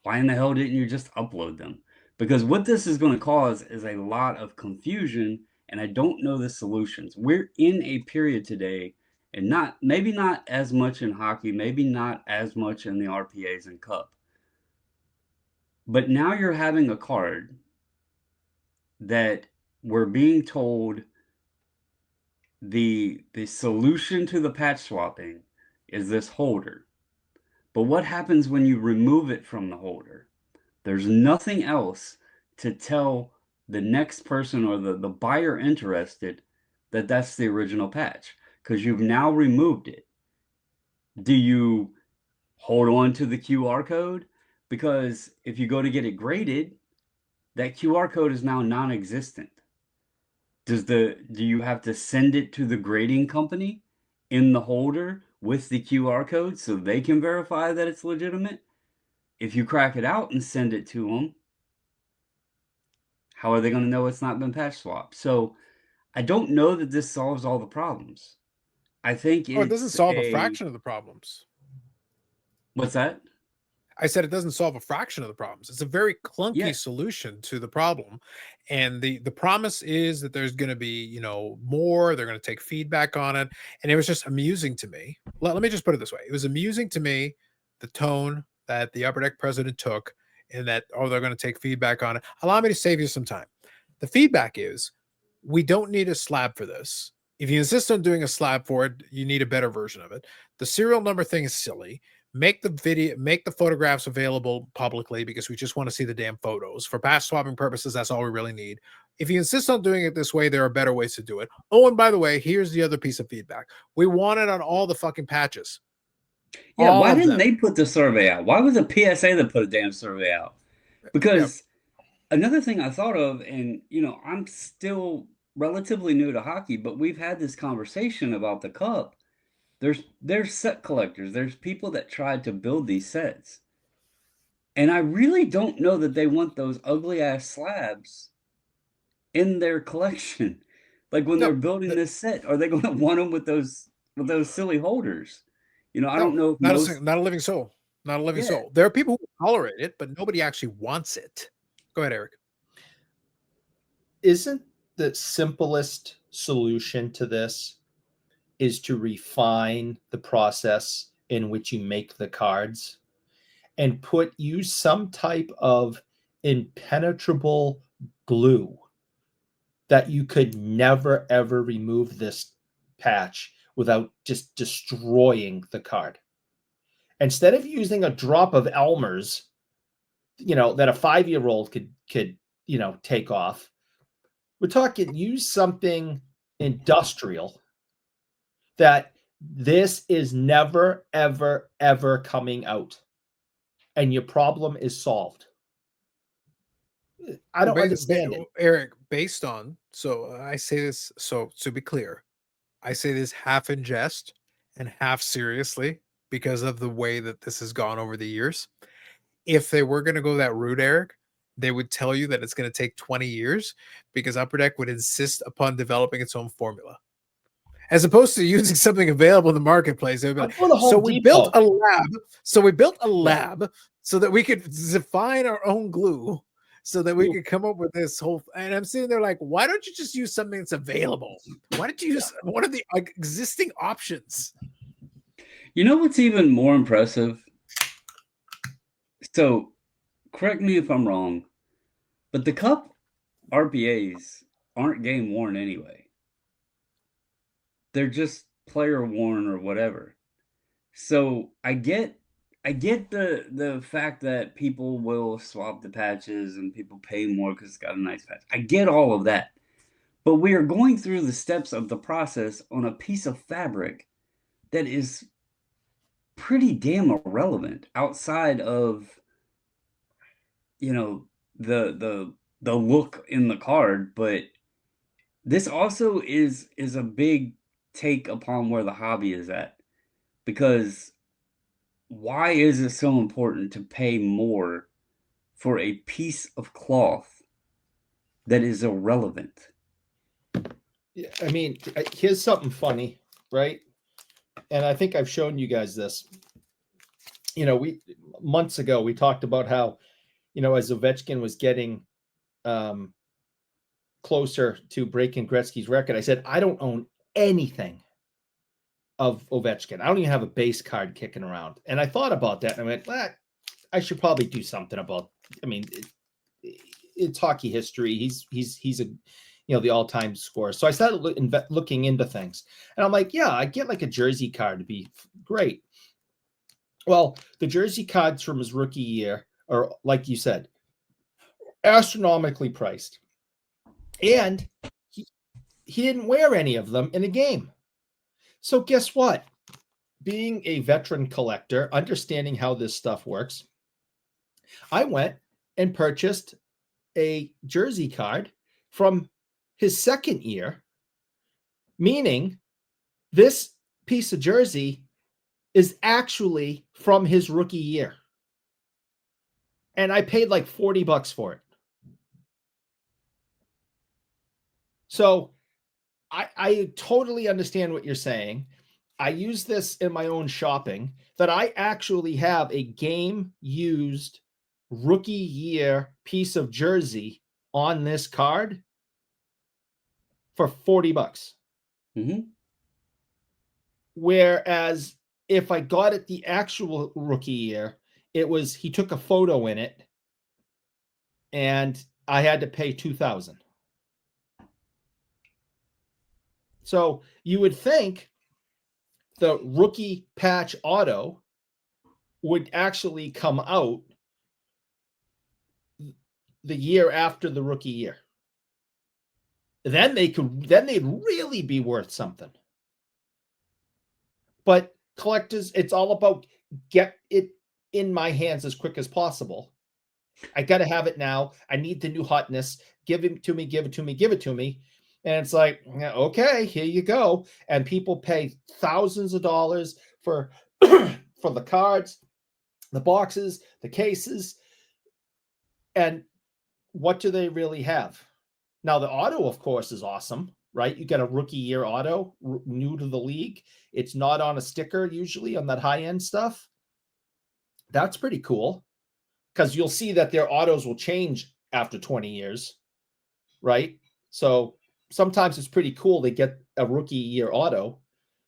Why in the hell didn't you just upload them? Because what this is going to cause is a lot of confusion, and I don't know the solutions. We're in a period today, and maybe not as much in hockey, maybe not as much in the RPAs and Cup. But now you're having a card that we're being told the solution to the patch swapping is this holder. But what happens when you remove it from the holder? There's nothing else to tell the next person or the buyer interested that that's the original patch, because you've now removed it. Do you hold on to the QR code? Because if you go to get it graded, that QR code is now non-existent. Do you have to send it to the grading company in the holder with the QR code so they can verify that it's legitimate? If you crack it out and send it to them, How are they going to know it's not been patch swapped? So I don't know that this solves all the problems. I think Oh, it doesn't it's solve a fraction of the problems. What's that? I said it doesn't solve a fraction of the problems. It's a very clunky Yeah. solution to the problem. And the promise is that there's going to be, you know, more, they're going to take feedback on it. And it was just amusing to me. Let me just put it this way. It was amusing to me, the tone that the Upper Deck president took, and that, oh, they're going to take feedback on it. Allow me to save you some time. The feedback is, we don't need a slab for this. If you insist on doing a slab for it, you need a better version of it. The serial number thing is silly. Make the photographs available publicly, because we just want to see the damn photos. For patch swapping purposes, that's all we really need. If you insist on doing it this way, there are better ways to do it. Oh, and by the way, here's the other piece of feedback. We want it on all the fucking patches. Yeah, All why of didn't them. they put the survey out? Why was the PSA that put a damn survey out? Because another thing I thought of, and you know, I'm still relatively new to hockey, but we've had this conversation about the cup. There's set collectors. There's people that tried to build these sets. And I really don't know that they want those ugly ass slabs in their collection. Like when they're building this set, are they going to want them with those silly holders? You know, I don't know if not most not a living soul. Not a living Yeah. soul. There are people who tolerate it, but nobody actually wants it. Go ahead, Eric. Isn't the simplest solution to this is to refine the process in which you make the cards and use some type of impenetrable glue that you could never ever remove this patch without just destroying the card. Instead of using a drop of Elmer's, you know, that a 5-year-old could you know, take off, we're talking use something industrial that this is never, ever, ever coming out. And your problem is solved. I don't understand it. Eric, based on, so I say this, so to be clear, I say this half in jest and half seriously because of the way that this has gone over the years. If they were going to go that route, Eric, they would tell you that it's going to take 20 years because Upper Deck would insist upon developing its own formula. As opposed to using something available in the marketplace. They would be like, so we built a lab. So we built a lab so that we could define our own glue, so that we could come up with this whole. And I'm sitting there like, why don't you just use something that's available? Why don't you use one of the existing options? You know what's even more impressive? So, correct me if I'm wrong, but the cup RPAs aren't game worn anyway. They're just player worn or whatever. So I get the fact that people will swap the patches and people pay more because it's got a nice patch. I get all of that. But we are going through the steps of the process on a piece of fabric that is pretty damn irrelevant outside of, you know, the look in the card. But this also is a big take upon where the hobby is at, because why is it so important to pay more for a piece of cloth that is irrelevant? Yeah, I mean, here's something funny, right? And I think I've shown you guys this. You know, months ago we talked about how, you know, as Ovechkin was getting closer to breaking Gretzky's record, I said, I don't own anything of Ovechkin. I don't even have a base card kicking around. And I thought about that and I went, I should probably do something about, I mean, it's hockey history. He's a, you know, the all-time scorer. So I started looking into things and I'm like, yeah, I get like a jersey card to be great. Well, the jersey cards from his rookie year are, like you said, astronomically priced. And he didn't wear any of them in a game. So guess what? Being a veteran collector, understanding how this stuff works, I went and purchased a jersey card from his second year, meaning this piece of jersey is actually from his rookie year. And I paid like $40 for it. So I totally understand what you're saying. I use this in my own shopping that I actually have a game used rookie year piece of jersey on this card for $40. Mm-hmm. Whereas if I got it the actual rookie year, it was he took a photo in it and I had to pay $2,000. So you would think the rookie patch auto would actually come out the year after the rookie year. Then they'd really be worth something. But collectors, it's all about get it in my hands as quick as possible. I got to have it now. I need the new hotness. Give it to me, give it to me, give it to me. And it's like, okay, here you go. And people pay thousands of dollars for for the cards, the boxes, the cases. And what do they really have? Now, the auto, of course, is awesome, right? You get a rookie year auto, new to the league. It's not on a sticker usually on that high-end stuff. That's pretty cool because you'll see that their autos will change after 20 years, right? So sometimes it's pretty cool they get a rookie year auto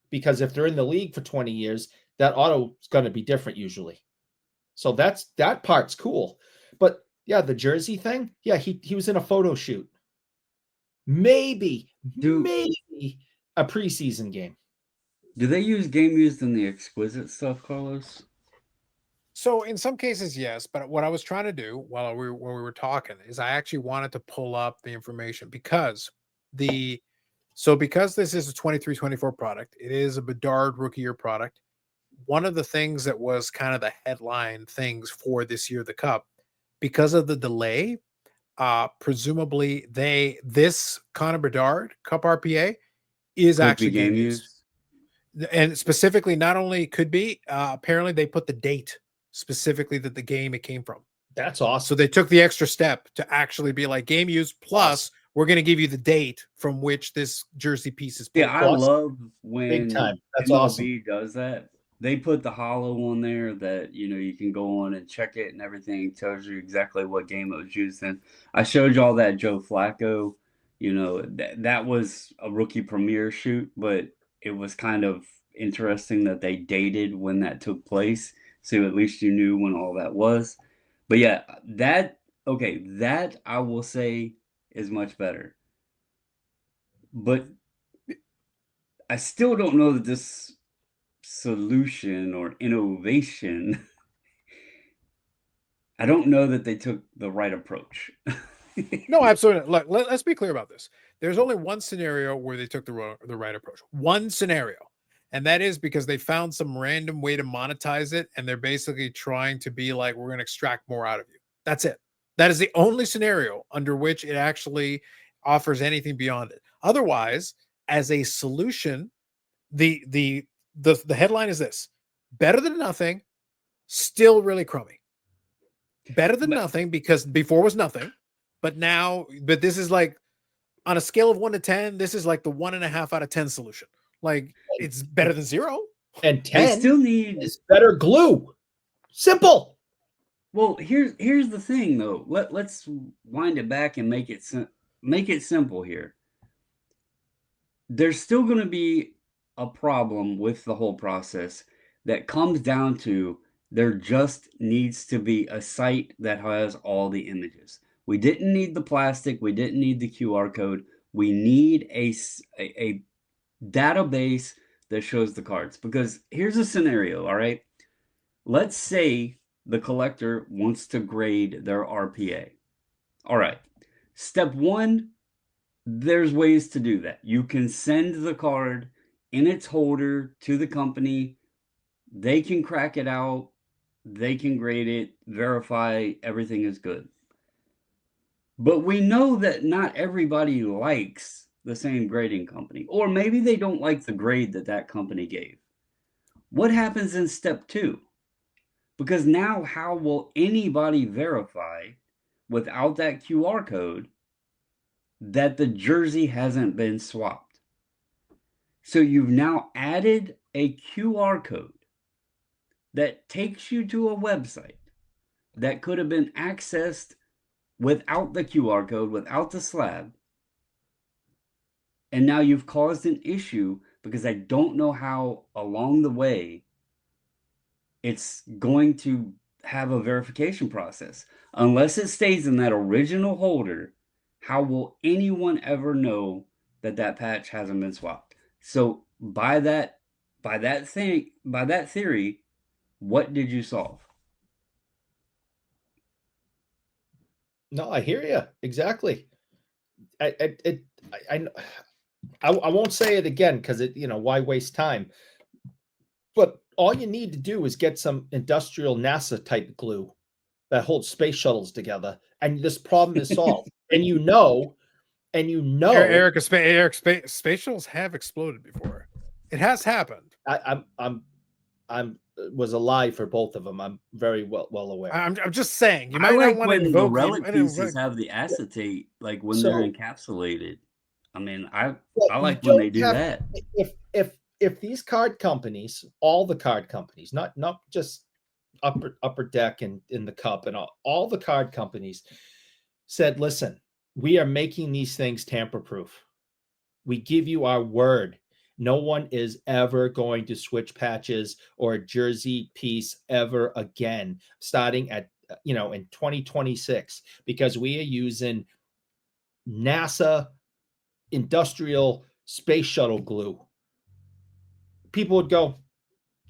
because if they're in the league for 20 years, that auto is going to be different usually. So that part's cool. But yeah, the jersey thing, yeah, he was in a photo shoot. Maybe a preseason game. Do they use game used in the exquisite stuff, Carlos? So in some cases, yes. But what I was trying to do when we were talking is I actually wanted to pull up the information because this is a 23-24 product. It is a Bedard rookie year product. One of the things that was kind of the headline things for this year, the Cup, because of the delay, presumably this Connor Bedard Cup RPA is Could actually be game game used. and specifically not only could be apparently they put the date specifically that the game it came from. That's awesome. So they took the extra step to actually be like game used plus we're going to give you the date from which this jersey piece is played. Yeah, I love when big time. That's MLB awesome. does that. They put the holo on there that you can go on and check it and everything. It tells you exactly what game it was used in. I showed y'all that Joe Flacco. That was a rookie premiere shoot, but it was kind of interesting that they dated when that took place, so at least you knew when all that was. But yeah, that I will say is much better. But I still don't know that this solution or innovation, I don't know that they took the right approach. No, absolutely. Look, let's be clear about this. There's only one scenario where they took the right approach. One scenario. And that is because they found some random way to monetize it. And they're basically trying to be like, we're going to extract more out of you. That's it. That is the only scenario under which it actually offers anything beyond it. Otherwise, as a solution, the headline is this: better than nothing, still really crummy. Better than nothing because before was nothing, but this is like on a scale of 1 to 10, this is like the 1.5 out of 10 solution. Like it's better than 0. And 10 they still need is better glue. Simple. Well, here's the thing though. Let's wind it back and make it simple here. There's still going to be a problem with the whole process that comes down to there just needs to be a site that has all the images. We didn't need the plastic. We didn't need the QR code. We need a database that shows the cards. Because here's a scenario, all right? Let's say the collector wants to grade their RPA. All right. Step 1, there's ways to do that. You can send the card in its holder to the company. They can crack it out. They can grade it, verify everything is good. But we know that not everybody likes the same grading company, or maybe they don't like the grade that company gave. What happens in step 2? Because now how will anybody verify without that QR code that the jersey hasn't been swapped. So you've now added a QR code that takes you to a website that could have been accessed without the QR code, without the slab. And now you've caused an issue because I don't know how along the way it's going to have a verification process. Unless it stays in that original holder, how will anyone ever know that that patch hasn't been swapped? So by that theory, what did you solve? No, I hear you exactly. I won't say it again because it, why waste time? But all you need to do is get some industrial NASA type glue that holds space shuttles together, and this problem is solved. and Eric, space shuttles have exploded before. It has happened. I'm was alive for both of them. I'm very well aware. I'm just saying you I might like not want when to the invoke relic pieces have the acetate, like when they're encapsulated. I mean, I like when they do that. If these card companies, all the card companies, not just upper deck and in the cup and all the card companies said, listen, we are making these things tamper proof. We give you our word. No one is ever going to switch patches or a jersey piece ever again, starting at, in 2026, because we are using NASA industrial space shuttle glue. People would go,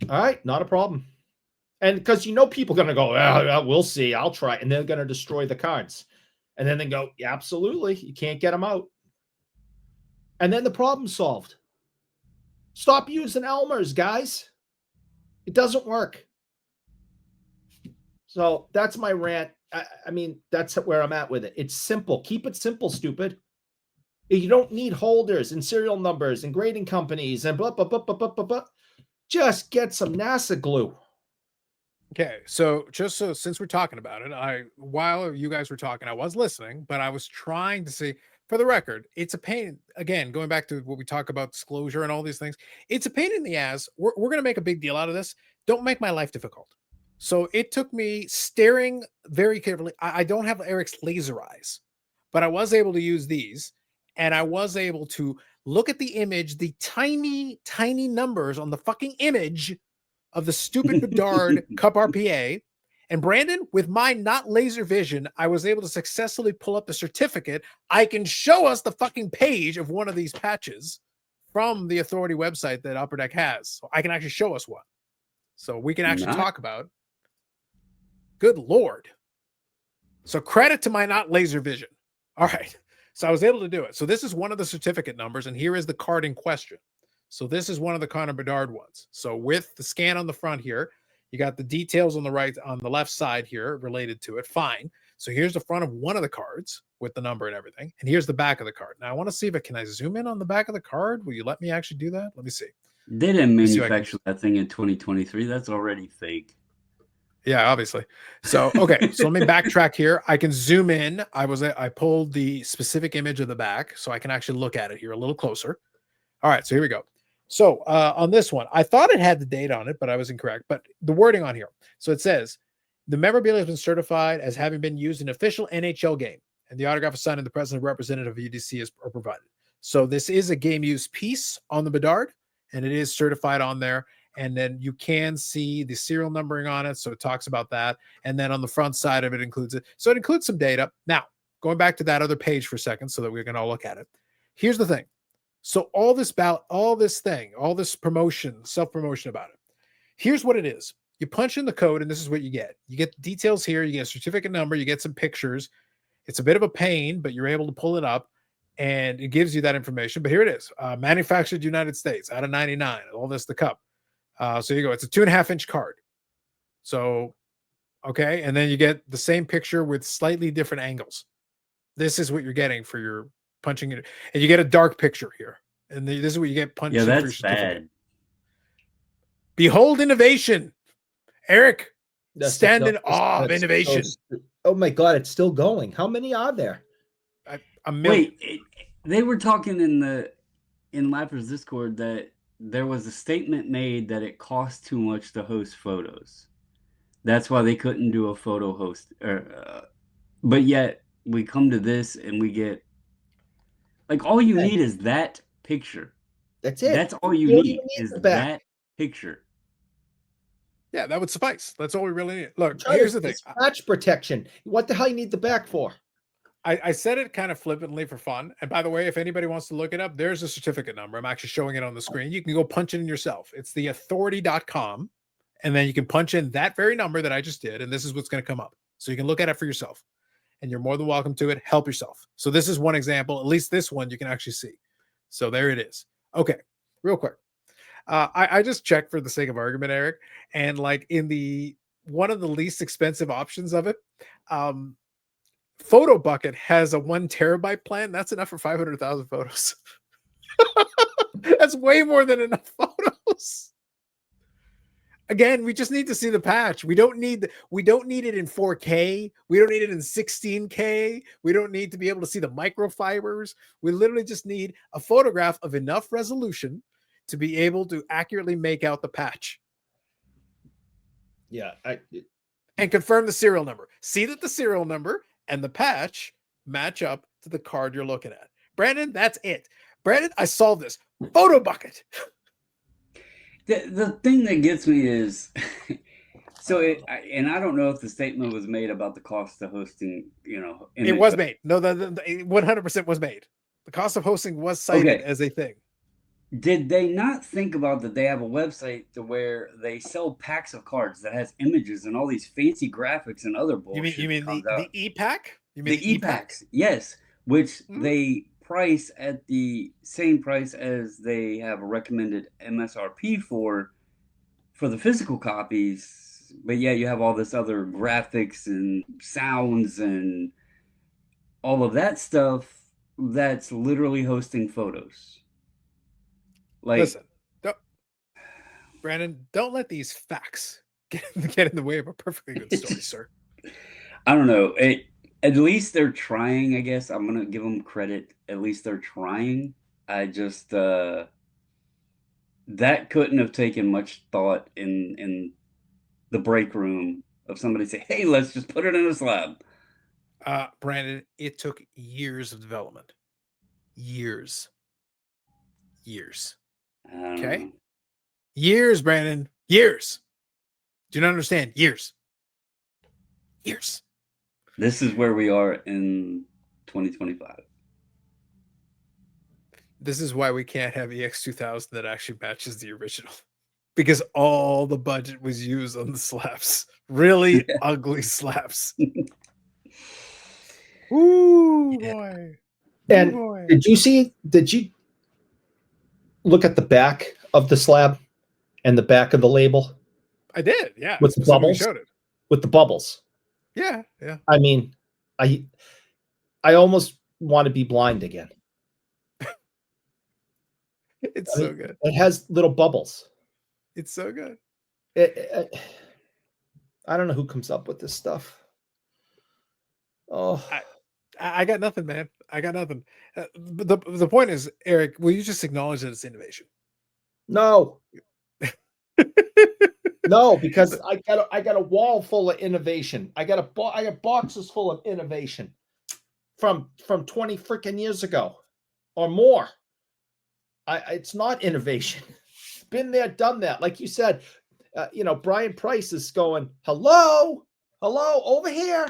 all right, not a problem. And because people are going to go, we'll see, I'll try. And they're going to destroy the cards. And then they go, yeah, absolutely, you can't get them out. And then the problem's solved. Stop using Elmer's, guys. It doesn't work. So that's my rant. I mean, that's where I'm at with it. It's simple. Keep it simple, stupid. You don't need holders and serial numbers and grading companies and blah, blah, blah, blah, blah, blah, blah. Just get some NASA glue. Okay, so since we're talking about it, while you guys were talking, I was listening, but I was trying to see, for the record, it's a pain. Again, going back to what we talk about disclosure and all these things, it's a pain in the ass. We're going to make a big deal out of this. Don't make my life difficult. So it took me staring very carefully. I don't have Eric's laser eyes, but I was able to use these, and I was able to look at the image, the tiny, tiny numbers on the fucking image of the stupid Bedard Cup RPA. And Brandon, with my not laser vision, I was able to successfully pull up the certificate. I can show us the fucking page of one of these patches from the authority website that Upper Deck has. So I can actually show us one. So we can actually talk about. Good Lord. So credit to my not laser vision. All right. So I was able to do it. So this is one of the certificate numbers, and here is the card in question. So this is one of the Connor Bedard ones. So with the scan on the front here, you got the details on the left side here related to it. Fine. So here's the front of one of the cards with the number and everything. And here's the back of the card. Now I want to see can I zoom in on the back of the card? Will you let me actually do that? Let me see. They didn't manufacture that thing in 2023. That's already fake. Yeah, obviously. So, okay. So let me backtrack here. I can zoom in. I pulled the specific image of the back so I can actually look at it here a little closer. All right. So here we go. So on this one, I thought it had the date on it, but I was incorrect. But the wording on here. So it says, the memorabilia has been certified as having been used in an official NHL game, and the autograph is signed and the president and representative of UDC is provided. So this is a game use piece on the Bedard, and it is certified on there. And then you can see the serial numbering on it. So it talks about that. And then on the front side of it includes it. So it includes some data. Now, going back to that other page for a second so that we can all look at it. Here's the thing. So all this promotion, self-promotion about it. Here's what it is. You punch in the code, and this is what you get. You get the details here. You get a certificate number. You get some pictures. It's a bit of a pain, but you're able to pull it up, and it gives you that information. But here it is. Manufactured United States, out of 99. All this, the cup. So you go. It's a 2.5-inch card. So, okay. And then you get the same picture with slightly different angles. This is what you're getting for your punching it. And you get a dark picture here. And this is what you get punching. Yeah, that's bad. Behold innovation. Eric, stand in awe of innovation. Oh my God, it's still going. How many are there? A million. They were talking in Lapper's Discord that there was a statement made that it cost too much to host photos. That's why they couldn't do a photo host. But yet we come to this and we get like all you need is that picture. That's it. That's all you need is that picture. Yeah, that would suffice. That's all we really need. Look, Charlie, here's the thing. Scratch protection. What the hell you need the back for? I said it kind of flippantly for fun. And by the way, if anybody wants to look it up, there's a certificate number. I'm actually showing it on the screen. You can go punch it in yourself. It's theauthority.com. And then you can punch in that very number that I just did. And this is what's going to come up. So you can look at it for yourself. And you're more than welcome to it. Help yourself. So this is one example. At least this one you can actually see. So there it is. Okay, real quick. I just checked for the sake of argument, Eric. And like in the one of the least expensive options of it, Photo Bucket has a 1 terabyte plan. That's enough for 500,000 photos. That's way more than enough photos. Again, we just need to see the patch. We don't need it in 4K. We don't need it in 16K. We don't need to be able to see the microfibers. We literally just need a photograph of enough resolution to be able to accurately make out the patch. Yeah, and confirm the serial number. See that the serial number and the patch match up to the card you're looking at. Brandon, that's it. Brandon, I solved this. Photo Bucket. The thing that gets me is, and I don't know if the statement was made about the cost of hosting, It was made. No, the 100% was made. The cost of hosting was cited as a thing. Did they not think about that they have a website to where they sell packs of cards that has images and all these fancy graphics and other bullshit? You mean the e-pack? You mean the e-packs? Yes, which they price at the same price as they have a recommended MSRP for the physical copies, but yeah, you have all this other graphics and sounds and all of that stuff that's literally hosting photos. Like, listen, Brandon, don't let these facts get in the way of a perfectly good story, sir. I don't know. At least they're trying, I guess. I'm going to give them credit. At least they're trying. I just, that couldn't have taken much thought in the break room of somebody say, hey, let's just put it in a slab. Brandon, it took years of development. Years. Okay? Years, Brandon. Years. Do you not understand? Years. This is where we are in 2025. This is why we can't have EX2000 that actually matches the original. Because all the budget was used on the slabs. Really ugly slabs. Ooh, boy. And did you look at the back of the slab and the back of the label? I did, yeah. With the bubbles? Showed it. With the bubbles. Yeah. I mean, I almost want to be blind again. It's so good. It has little bubbles. It's so good. I don't know who comes up with this stuff. Oh, I got nothing, man. I got nothing. But the point is, Eric, will you just acknowledge that it's innovation? No. No, because I got a wall full of innovation. I got boxes full of innovation from 20 freaking years ago or more. It's not innovation. Been there, done that. Like you said, Brian Price is going, hello, over here.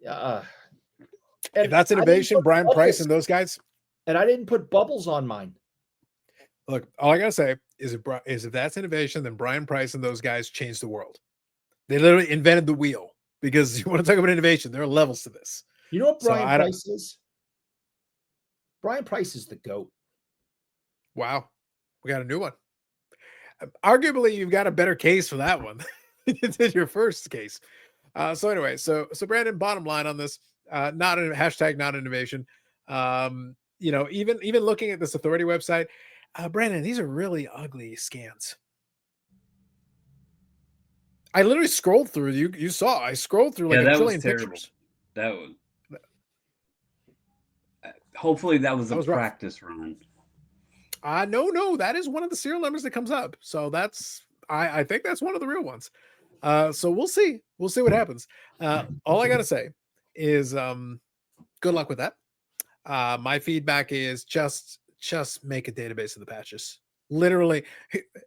If that's innovation, Brian Price and those guys. And I didn't put bubbles on mine. Look, all I gotta say is if that's innovation, then Brian Price and those guys changed the world. They literally invented the wheel. Because you want to talk about innovation, there are levels to this. You know what Brian Price is? Brian Price is the GOAT. Wow. We got a new one. Arguably, you've got a better case for that one than your first case. So anyway, so Brandon, bottom line on this, not innovation. Even looking at this authority website, Brandon, these are really ugly scans. I literally scrolled through. You saw. I scrolled through like a trillion pictures. That was. Hopefully that was That a was rough. practice run. No, that is one of the serial numbers that comes up. So that's I think that's one of the real ones. So we'll see. We'll see what happens. All I gotta say is good luck with that. My feedback is just make a database of the patches. Literally,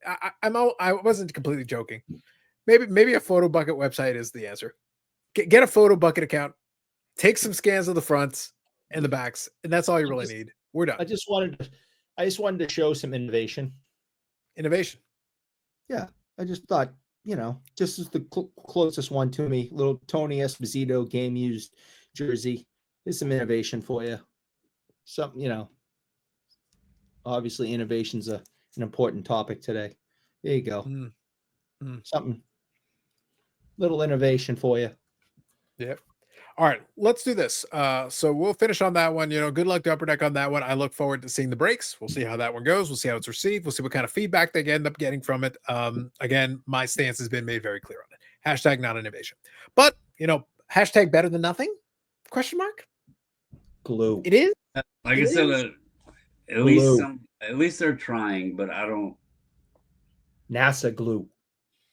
I wasn't completely joking. Maybe a photo bucket website is the answer. Get a photo bucket account, take some scans of the fronts and the backs, and that's all you really need. We're done. I just wanted to show some innovation. Innovation. Yeah, I just thought, this is the closest one to me. Little Tony Esposito game used jersey. There's some innovation for you. Something, obviously innovation's an important topic today. There you go. Something, little innovation for you. Yep. All right, let's do this. So we'll finish on that one. Good luck to Upper Deck on that one. I look forward to seeing the breaks. We'll see how that one goes. We'll see how it's received. We'll see what kind of feedback they end up getting from it. Again, my stance has been made very clear on it. Hashtag not innovation. But, hashtag better than nothing? Question mark? Glue. It is? Like I said, at least they're trying, but I don't. NASA glue.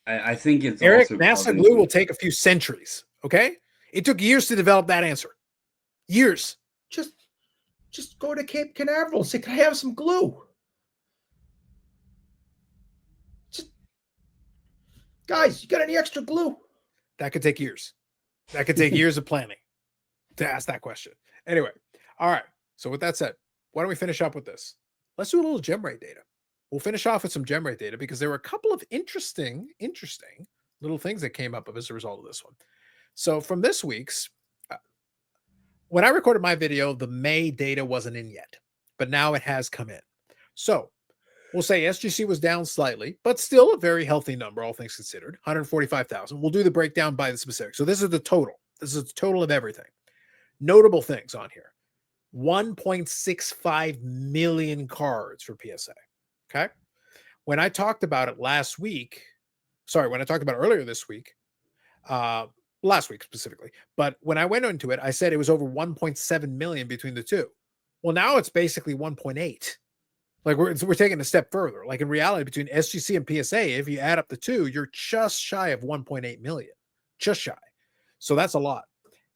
I think it's Eric, also NASA glue will take a few centuries. Okay? It took years to develop that answer. Years. Just go to Cape Canaveral and say, "Can I have some glue?" Guys, you got any extra glue? That could take years. That could take years of planning to ask that question. Anyway, all right. So with that said, why don't we finish up with this? Let's do a little Gemrate data. We'll finish off with some Gemrate data because there were a couple of interesting little things that came up as a result of this one. So from this week's, when I recorded my video, the May data wasn't in yet, but now it has come in. So we'll say SGC was down slightly, but still a very healthy number, all things considered, 145,000. We'll do the breakdown by the specific. So this is the total. This is the total of everything. Notable things on here. 1.65 million cards for PSA. Okay. When I talked about it when I talked about it earlier this week, last week specifically, but when I went into it, I said it was over 1.7 million between the two. Well, now it's basically 1.8. Like we're taking a step further. Like in reality, between SGC and PSA, if you add up the two, you're just shy of 1.8 million. Just shy. So that's a lot.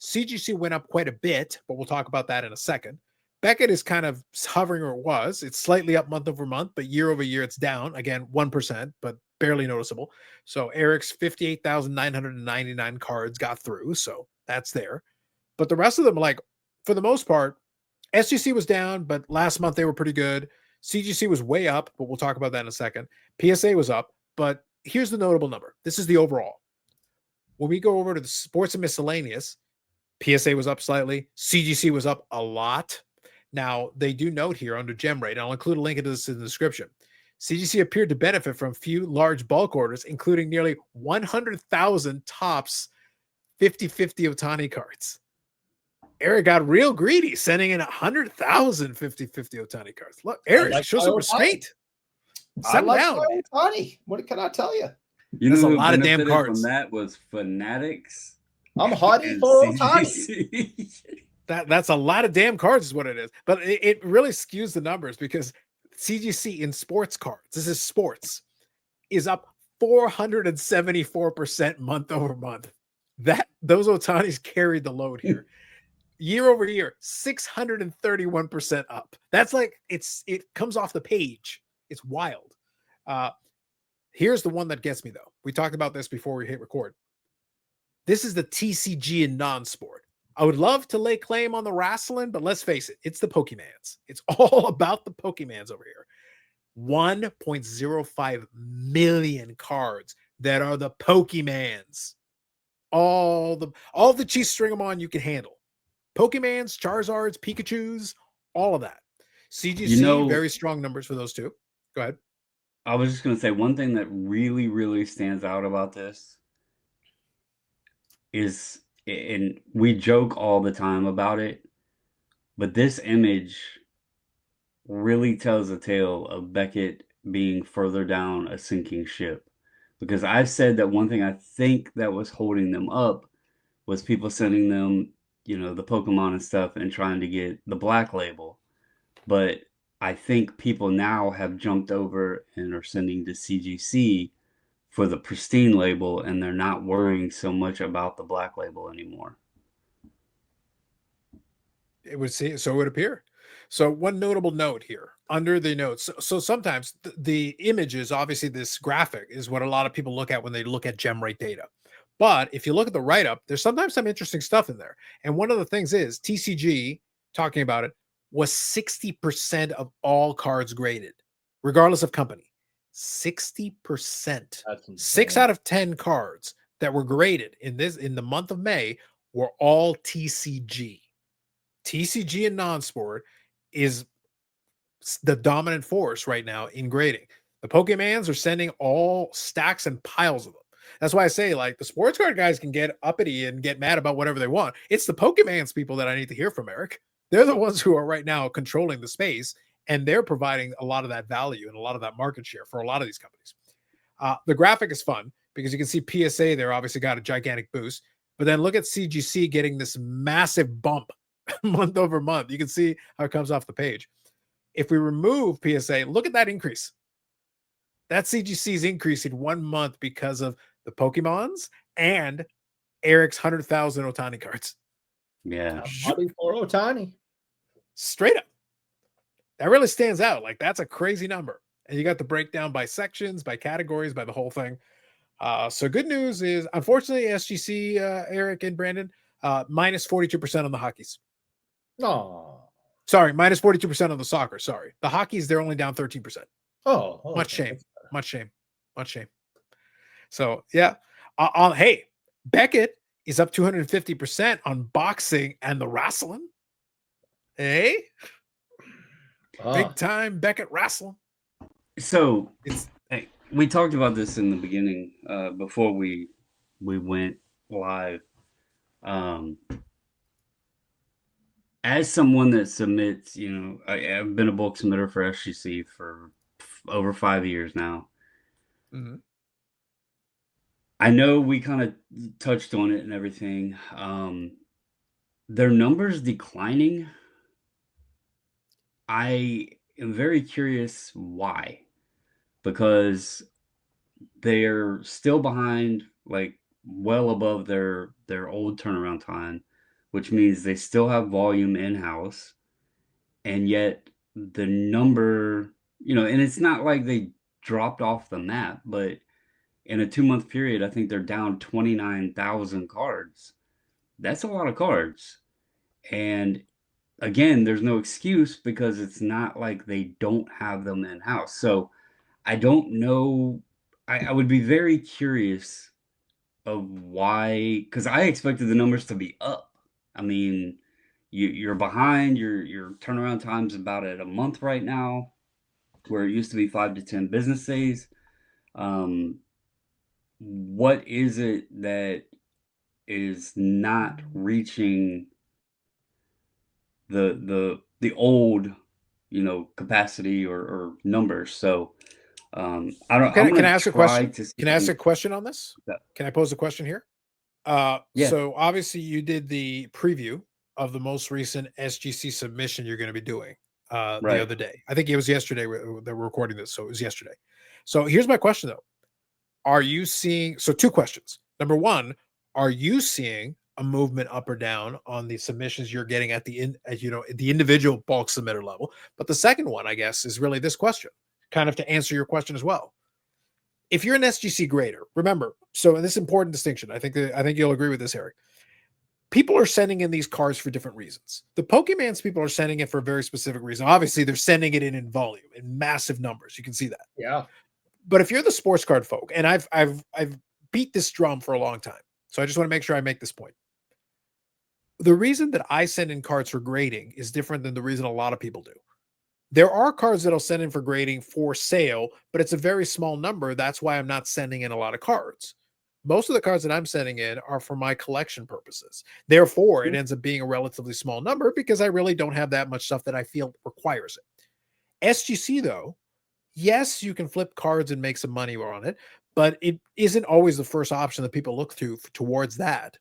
CGC went up quite a bit, but we'll talk about that in a second. Beckett is kind of hovering where it was. It's slightly up month over month, but year over year it's down. Again, 1%, but barely noticeable. So Eric's 58,999 cards got through. So that's there. But the rest of them, like for the most part, SGC was down, but last month they were pretty good. CGC was way up, but we'll talk about that in a second. PSA was up, but here's the notable number. This is the overall. When we go over to the sports and miscellaneous, PSA was up slightly. CGC was up a lot. Now, they do note here under Gemrate, and I'll include a link into this in the description. CGC appeared to benefit from few large bulk orders, including nearly 100,000 tops 50-50 Otani cards. Eric got real greedy, sending in 100,000 50-50 Otani cards. Look, Eric, show some restraint. Settle down. Otani. What can I tell you? That's a lot of damn cards. From that was Fanatics. I'm hottie for Otani. That's a lot of damn cards is what it is. But it really skews the numbers because CGC in sports cards, this is sports, is up 474% month over month. Those Otanis carried the load here. Year over year, 631% up. That's like it comes off the page. It's wild. Here's the one that gets me though. We talked about this before we hit record. This is the TCG in non-sport. I would love to lay claim on the wrestling, but let's face it, it's the Pokemans. It's all about the Pokemans over here. 1.05 million cards that are the Pokemans. All the Chiefs, string them on, you can handle. Pokemans, Charizards, Pikachus, all of that. CGC, very strong numbers for those two. Go ahead. I was just going to say one thing that really, really stands out about this is, and we joke all the time about it, but this image really tells a tale of Beckett being further down a sinking ship. Because I've said that one thing I think that was holding them up was people sending them the Pokemon and stuff and trying to get the black label. But I think people now have jumped over and are sending to CGC for the pristine label, and they're not worrying so much about the black label anymore. It would see, so it would appear. So one notable note here under the notes. So sometimes the images, obviously this graphic is what a lot of people look at when they look at Gemrate data. But if you look at the write-up, there's sometimes some interesting stuff in there. And one of the things is TCG, talking about it, was 60% of all cards graded, regardless of company. 60%. That's insane. 6 out of 10 cards that were graded in the month of May were all TCG. TCG and non-sport is the dominant force right now in grading. The Pokemans are sending all stacks and piles of them. That's why I say, like, the sports card guys can get uppity and get mad about whatever they want. It's the Pokemans people that I need to hear from, Eric. They're the ones who are right now controlling the space, and they're providing a lot of that value and a lot of that market share for a lot of these companies. The graphic is fun because you can see PSA there obviously got a gigantic boost, but then look at CGC getting this massive bump month over month. You can see how it comes off the page. If we remove PSA, look at that increase. That CGC's increase in 1 month because of the Pokemons and Eric's 100,000 Otani cards. Yeah. Bobby for Otani. Straight up. That really stands out. Like, that's a crazy number. And you got the breakdown by sections, by categories, by the whole thing. So good news is, unfortunately, SGC, Eric and Brandon, minus 42% on the hockeys. Oh. Sorry, minus 42% on the soccer. Sorry. The hockeys, they're only down 13%. Oh. Much shame. Much shame. Much shame. So, yeah. Hey, Beckett is up 250% on boxing and the wrestling. Hey? Big time Beckett wrestling. So we talked about this in the beginning before we went live. As someone that submits, I've been a bulk submitter for SGC for over 5 years now. Mm-hmm. I know we kind of touched on it and everything. Their numbers declining. I am very curious why, because they're still behind, like well above their old turnaround time, which means they still have volume in-house, and yet the number, and it's not like they dropped off the map, but in a 2-month period, I think they're down 29,000 cards. That's a lot of cards. And again, there's no excuse because it's not like they don't have them in-house. So I don't know. I would be very curious of why, because I expected the numbers to be up. I mean, you're behind. Your turnaround time's about at a month right now, where it used to be 5 to 10 business days. What is it that is not reaching the old, capacity or numbers? So I don't. Can I ask a question? To Can I ask a question on this? Yeah. Can I pose a question here? Yeah. So obviously you did the preview of the most recent SGC submission you're going to be doing the Right. other day. I think it was yesterday that we're recording this, so it was yesterday. So here's my question though: are you seeing? So 2 questions. Number 1, are you seeing a movement up or down on the submissions you're getting at the individual bulk submitter level? But the second one, I guess, is really this question, kind of to answer your question as well. If you're an SGC grader, remember, so this important distinction, I think you'll agree with this, Eric. People are sending in these cards for different reasons. The Pokemans people are sending it for a very specific reason. Obviously, they're sending it in volume, in massive numbers. You can see that. Yeah. But if you're the sports card folk, and I've beat this drum for a long time, so I just want to make sure I make this point. The reason that I send in cards for grading is different than the reason a lot of people do. There are cards that I'll send in for grading for sale, but it's a very small number. That's why I'm not sending in a lot of cards. Most of the cards that I'm sending in are for my collection purposes. Therefore, it ends up being a relatively small number because I really don't have that much stuff that I feel requires it. SGC, though, yes, you can flip cards and make some money on it, but it isn't always the first option that people look to towards that.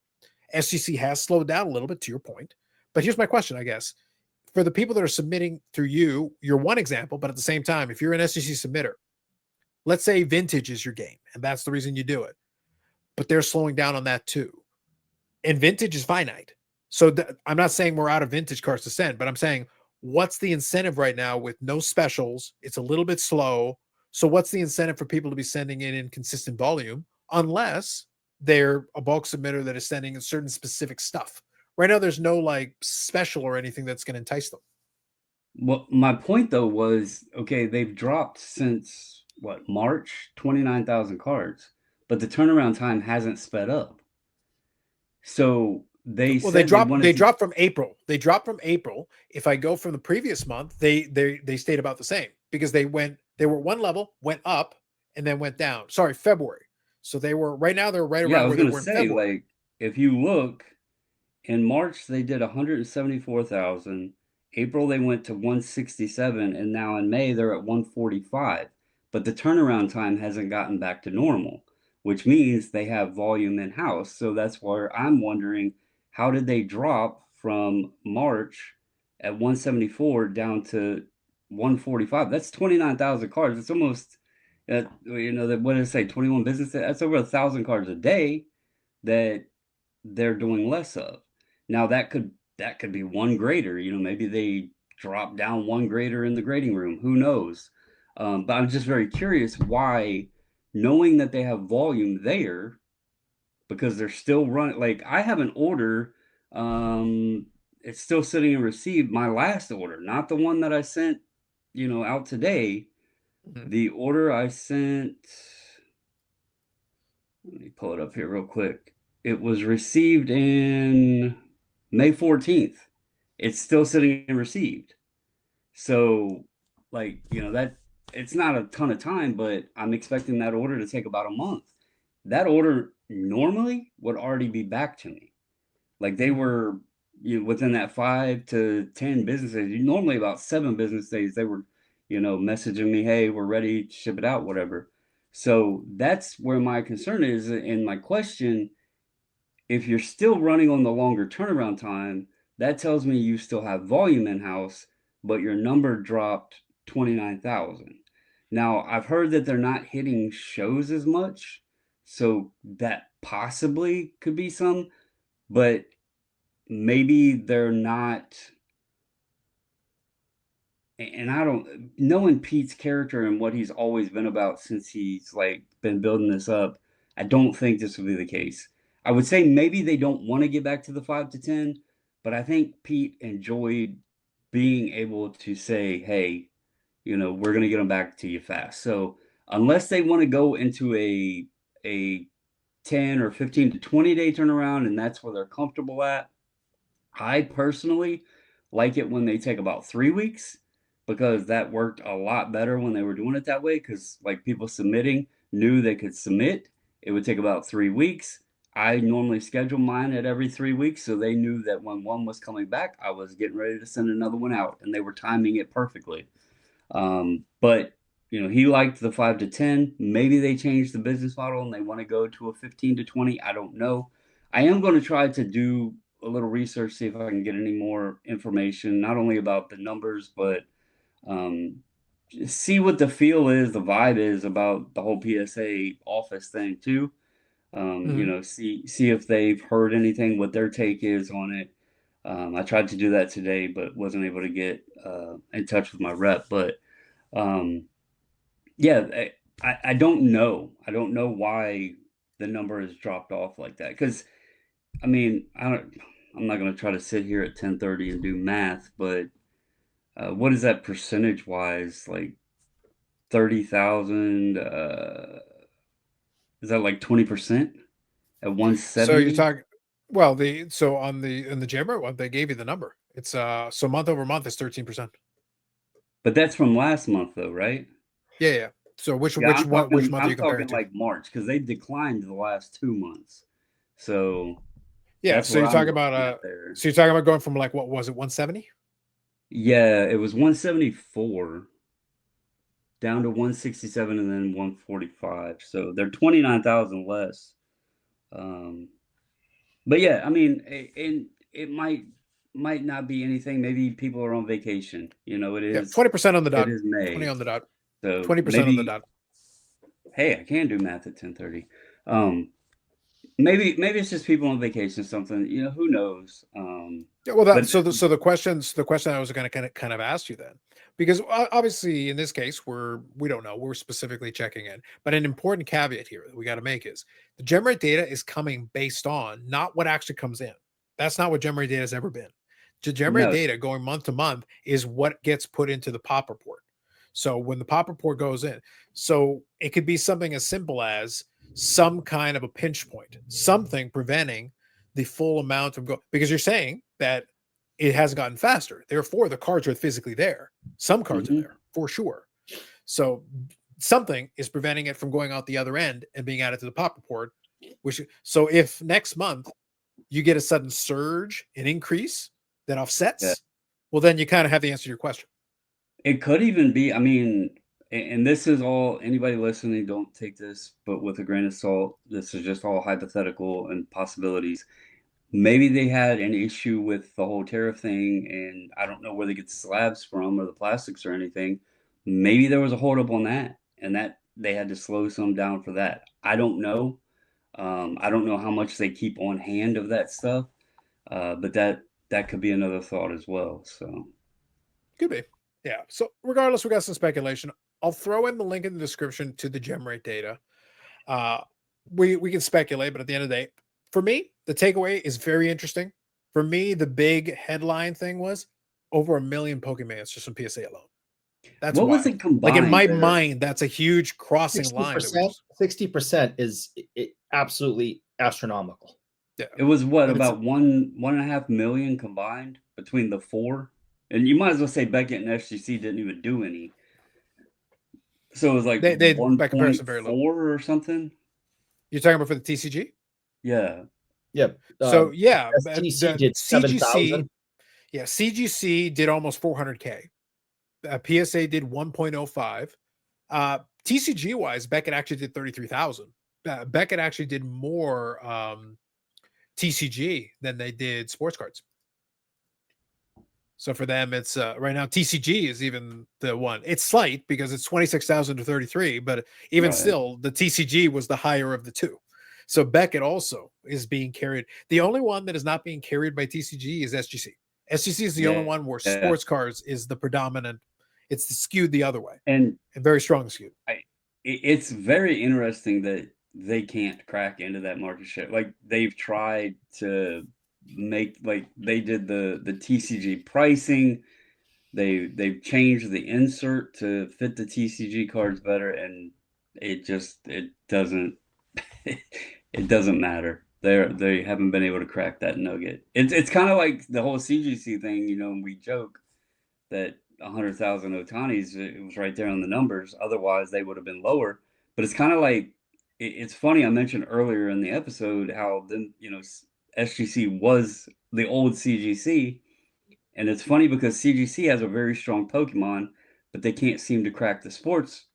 SGC has slowed down a little bit, to your point. But here's my question, I guess. For the people that are submitting through you, you're one example, but at the same time, if you're an SGC submitter, let's say vintage is your game, and that's the reason you do it, but they're slowing down on that too. And vintage is finite. So I'm not saying we're out of vintage cards to send, but I'm saying, what's the incentive right now with no specials? It's a little bit slow. So what's the incentive for people to be sending in consistent volume unless they're a bulk submitter that is sending a certain specific stuff? Right now, there's no like special or anything that's going to entice them. Well, my point though was, okay, they've dropped since what, March, 29,000 cards, but the turnaround time hasn't sped up. So they Well, said they dropped from April. They dropped from April. If I go from the previous month, they stayed about the same because they were one level, went up, and then went down. Sorry, February. So they're right around I was where they gonna were in say, February. like, if you look in March, they did 174,000. April, they went to 167, and now in May, they're at 145. But the turnaround time hasn't gotten back to normal, which means they have volume in house. So that's where I'm wondering, how did they drop from March at 174 down to 145? That's 29,000 cards. It's almost, what did I say, 21 business days? That's over 1,000 cards a day that they're doing less of. Now that could be one grader. Maybe they drop down one grader in the grading room. Who knows? But I'm just very curious why, knowing that they have volume there, because they're still running. Like, I have an order. It's still sitting and received. My last order, not the one that I sent, out today. Mhm. The order I sent. Let me pull it up here real quick. It was received in May 14th. It's still sitting and received. So, like, that it's not a ton of time, but I'm expecting that order to take about a month. That order normally would already be back to me. Like, they were, within that 5 to 10 business days. Normally about 7 business days, they were, messaging me, hey, we're ready to ship it out, whatever. So that's where my concern is. And my question, if you're still running on the longer turnaround time, that tells me you still have volume in house, but your number dropped 29,000. Now, I've heard that they're not hitting shows as much, so that possibly could be some, but maybe they're not. And I don't, knowing Pete's character and what he's always been about since he's like been building this up, I don't think this will be the case. I would say maybe they don't want to get back to the 5 to 10, but I think Pete enjoyed being able to say, hey, we're going to get them back to you fast. So unless they want to go into a 10 or 15 to 20 day turnaround and that's where they're comfortable at, I personally like it when they take about 3 weeks, because that worked a lot better when they were doing it that way, because like people submitting knew they could submit. It would take about 3 weeks. I normally schedule mine at every 3 weeks, so they knew that when one was coming back, I was getting ready to send another one out, and they were timing it perfectly. But he liked the 5 to 10. Maybe they changed the business model and they want to go to a 15 to 20. I don't know. I am going to try to do a little research, see if I can get any more information, not only about the numbers, but see what the feel is, the vibe is about the whole PSA office thing too. See if they've heard anything, what their take is on it. I tried to do that today, but wasn't able to get in touch with my rep. But yeah, I don't know. I don't know why the number has dropped off like that. Because I mean, I'm not going to try to sit here at 10:30 and do math, but what is that percentage wise? Like 30,000? Is that like 20% at So you're 170? talking, well, on the Gemrate one, they gave you the number. It's so month over month is 13%. But that's from last month, though, right? Yeah. So which Yeah, which month are you I'm comparing talking to? like March, because they declined the last 2 months. So Yeah, that's so where you're I'm talking looking about at there. going from like, what was it, 170? Yeah, it was 174 down to 167 and then 145. So they're 29,000 less. Um, But yeah, I mean, and it might not be anything. Maybe people are on vacation. You know, Yeah, 20% on the it dot. is 20 May, on the dot. so 20% on the maybe, dot. hey, I can do math at 10:30. Um, maybe it's just people on vacation or something. You know, who knows? Yeah, well, But the question I was going to kind of ask you then, because obviously in this case we don't know, we're specifically checking in, but an important caveat here that we got to make is the Gemrate data is coming based on not what actually comes in. That's not what Gemrate data has ever been. The Gemrate no, data going month to month is what gets put into the pop report. So when the pop report goes in, so it could be something as simple as some kind of a pinch point, something preventing the full amount of go, because you're saying that it hasn't gotten faster. Therefore, the cards are physically there. Some cards are mhm. there for sure. So something is preventing it from going out the other end and being added to the pop report. Which, so if next month you get a sudden surge, an increase that Yeah. offsets, well, then you kind of have the answer to your question. It could even be, I mean, and this is all, anybody listening, don't take this, but with a grain of salt. This is just all hypothetical and possibilities. Maybe they had an issue with the whole tariff thing, and I don't know where they get the slabs from or the plastics or anything. Maybe there was a holdup on that, and that they had to slow some down for that. I don't know. I don't know how much they keep on hand of that stuff, but that could be another thought as well. So, Could be. Yeah. So regardless, we got some speculation. I'll throw in the link in the description to the Gemrate data. Uh, we can speculate, but at the end of the day, for me, the takeaway is very interesting. For me, the big headline thing was over 1 million Pokemons just from PSA alone. That's what was wild. it Like in combined my there? mind, that's a huge crossing line. 60%, 60% is absolutely astronomical. Yeah, It was what, but it's about 1.5 million combined between the four? And you might as well say Beckett and SGC didn't even do any. So it was like they by comparison very little. 1.4 or something? You're talking about for the TCG? Yeah. Yep. So yeah, STC the did CGC, 7,000. yeah, CGC did almost 400K. PSA did 1.05. TCG wise, Beckett actually did 33,000. Beckett actually did more TCG than they did sports cards. So for them, it's right now TCG is even the one. It's slight because it's 26,000 to 33, but even Right. still, the TCG was the higher of the two. So Beckett also is being carried. The only one that is not being carried by TCG is SGC. SGC is the only one where Yeah. sports cards is the predominant. It's skewed the other way And and very strong skewed. it's very interesting that they can't crack into that market share. Like they've tried to make, like they did the TCG pricing. They've changed the insert to fit the TCG cards better, and it doesn't it doesn't matter. They haven't been able to crack that nugget. It's kind of like the whole CGC thing, you know. And we joke that 100,000 Otanis, it was right there on the numbers. Otherwise, they would have been lower. But it's kind of like, it's funny. I mentioned earlier in the episode how then, you know, SGC was the old CGC, and it's funny because CGC has a very strong Pokemon, but they can't seem to crack the sports,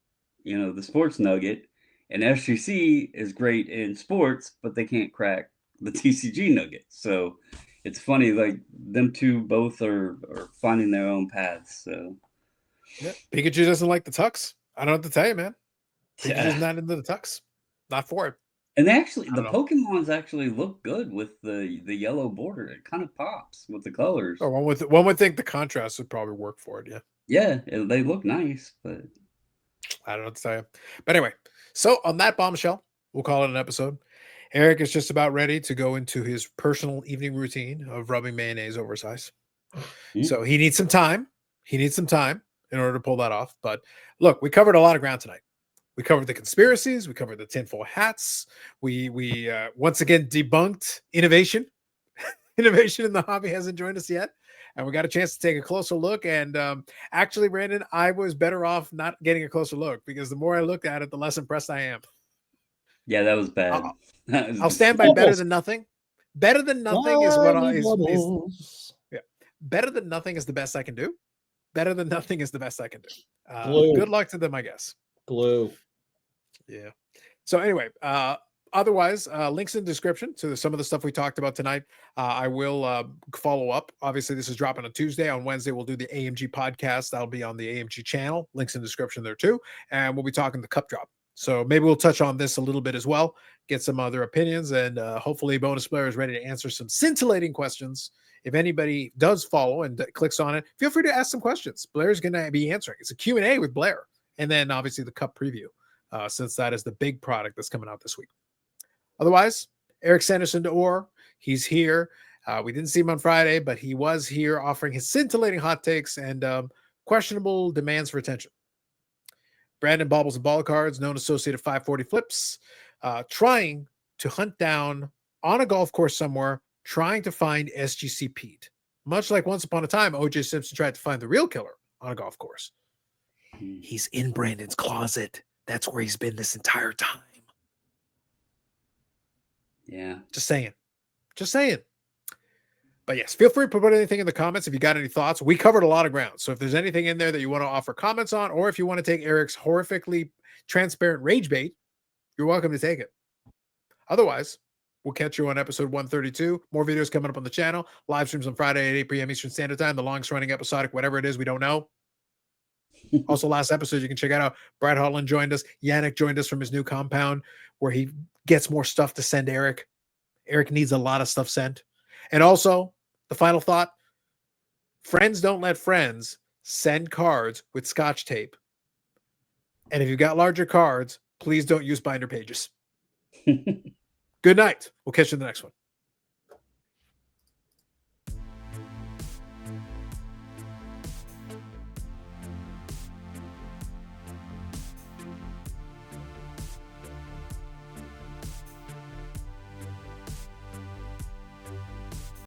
you know, the sports nugget. And SGC is great in sports, but they can't crack the TCG nugget. So it's funny, like them two both are finding their own paths. So Yeah. Pikachu doesn't like the tux. I don't know what to tell you, man. Pikachu's yeah. not into the tux. Not for it. And they actually, I the don't know. Pokemons actually look good with the yellow border. It kind of pops with the colors. Oh, one would think the contrast would probably work for it. Yeah. Yeah, they look nice, but I don't know what to tell you. But anyway, so on that bombshell, we'll call it an episode. Eric is just about ready to go into his personal evening routine of rubbing mayonnaise over his eyes. So he needs some time. He needs some time in order to pull that off. But look, we covered a lot of ground tonight. We covered the conspiracies. We covered the tinfoil hats. We once again debunked innovation. Innovation in the hobby hasn't joined us yet. And we got a chance to take a closer look. And actually, Brandon, I was better off not getting a closer look because the more I looked at it, the less impressed I am. yeah, that was bad. I'll stand by better than nothing. Better than nothing is what I is yeah. Better than nothing is the best I can do. Better than nothing is the best I can do. Good luck to them, I guess. Glue. Yeah. So anyway, Otherwise, links in the description to some of the stuff we talked about tonight. I will follow up. Obviously, this is dropping on Tuesday. On Wednesday, we'll do the AMG podcast. That'll be on the AMG channel. Links in the description there too. And we'll be talking the cup drop. So maybe we'll touch on this a little bit as well, get some other opinions, and hopefully Bonus Blair is ready to answer some scintillating questions. If anybody does follow and clicks on it, feel free to ask some questions. Blair's going to be answering. It's a Q&A with Blair. And then obviously the cup preview, since that is the big product that's coming out this week. Otherwise, Eric Sanderson d'Or, he's here. We didn't see him on Friday, but he was here offering his scintillating hot takes and questionable demands for attention. Brandon Bobbles and Ball Cards, known associated 540 flips, trying to hunt down on a golf course somewhere, trying to find SGC Pete. Much like once upon a time, O.J. Simpson tried to find the real killer on a golf course. He's in Brandon's closet. That's where he's been this entire time. Yeah. Just saying. But yes, feel free to put anything in the comments if you got any thoughts. We covered a lot of ground. So if there's anything in there that you want to offer comments on, or if you want to take Eric's horrifically transparent rage bait, you're welcome to take it. Otherwise, we'll catch you on episode 132. More videos coming up on the channel. Live streams on Friday at 8 p.m. Eastern Standard Time. The longest running episodic, whatever it is, we don't know. Also, last episode, you can check out Brad Holland joined us. Yannick joined us from his new compound where he gets more stuff to send Eric. Eric needs a lot of stuff sent. And also, the final thought, friends don't let friends send cards with Scotch tape. And if you've got larger cards, please don't use binder pages. Good night. We'll catch you in the next one.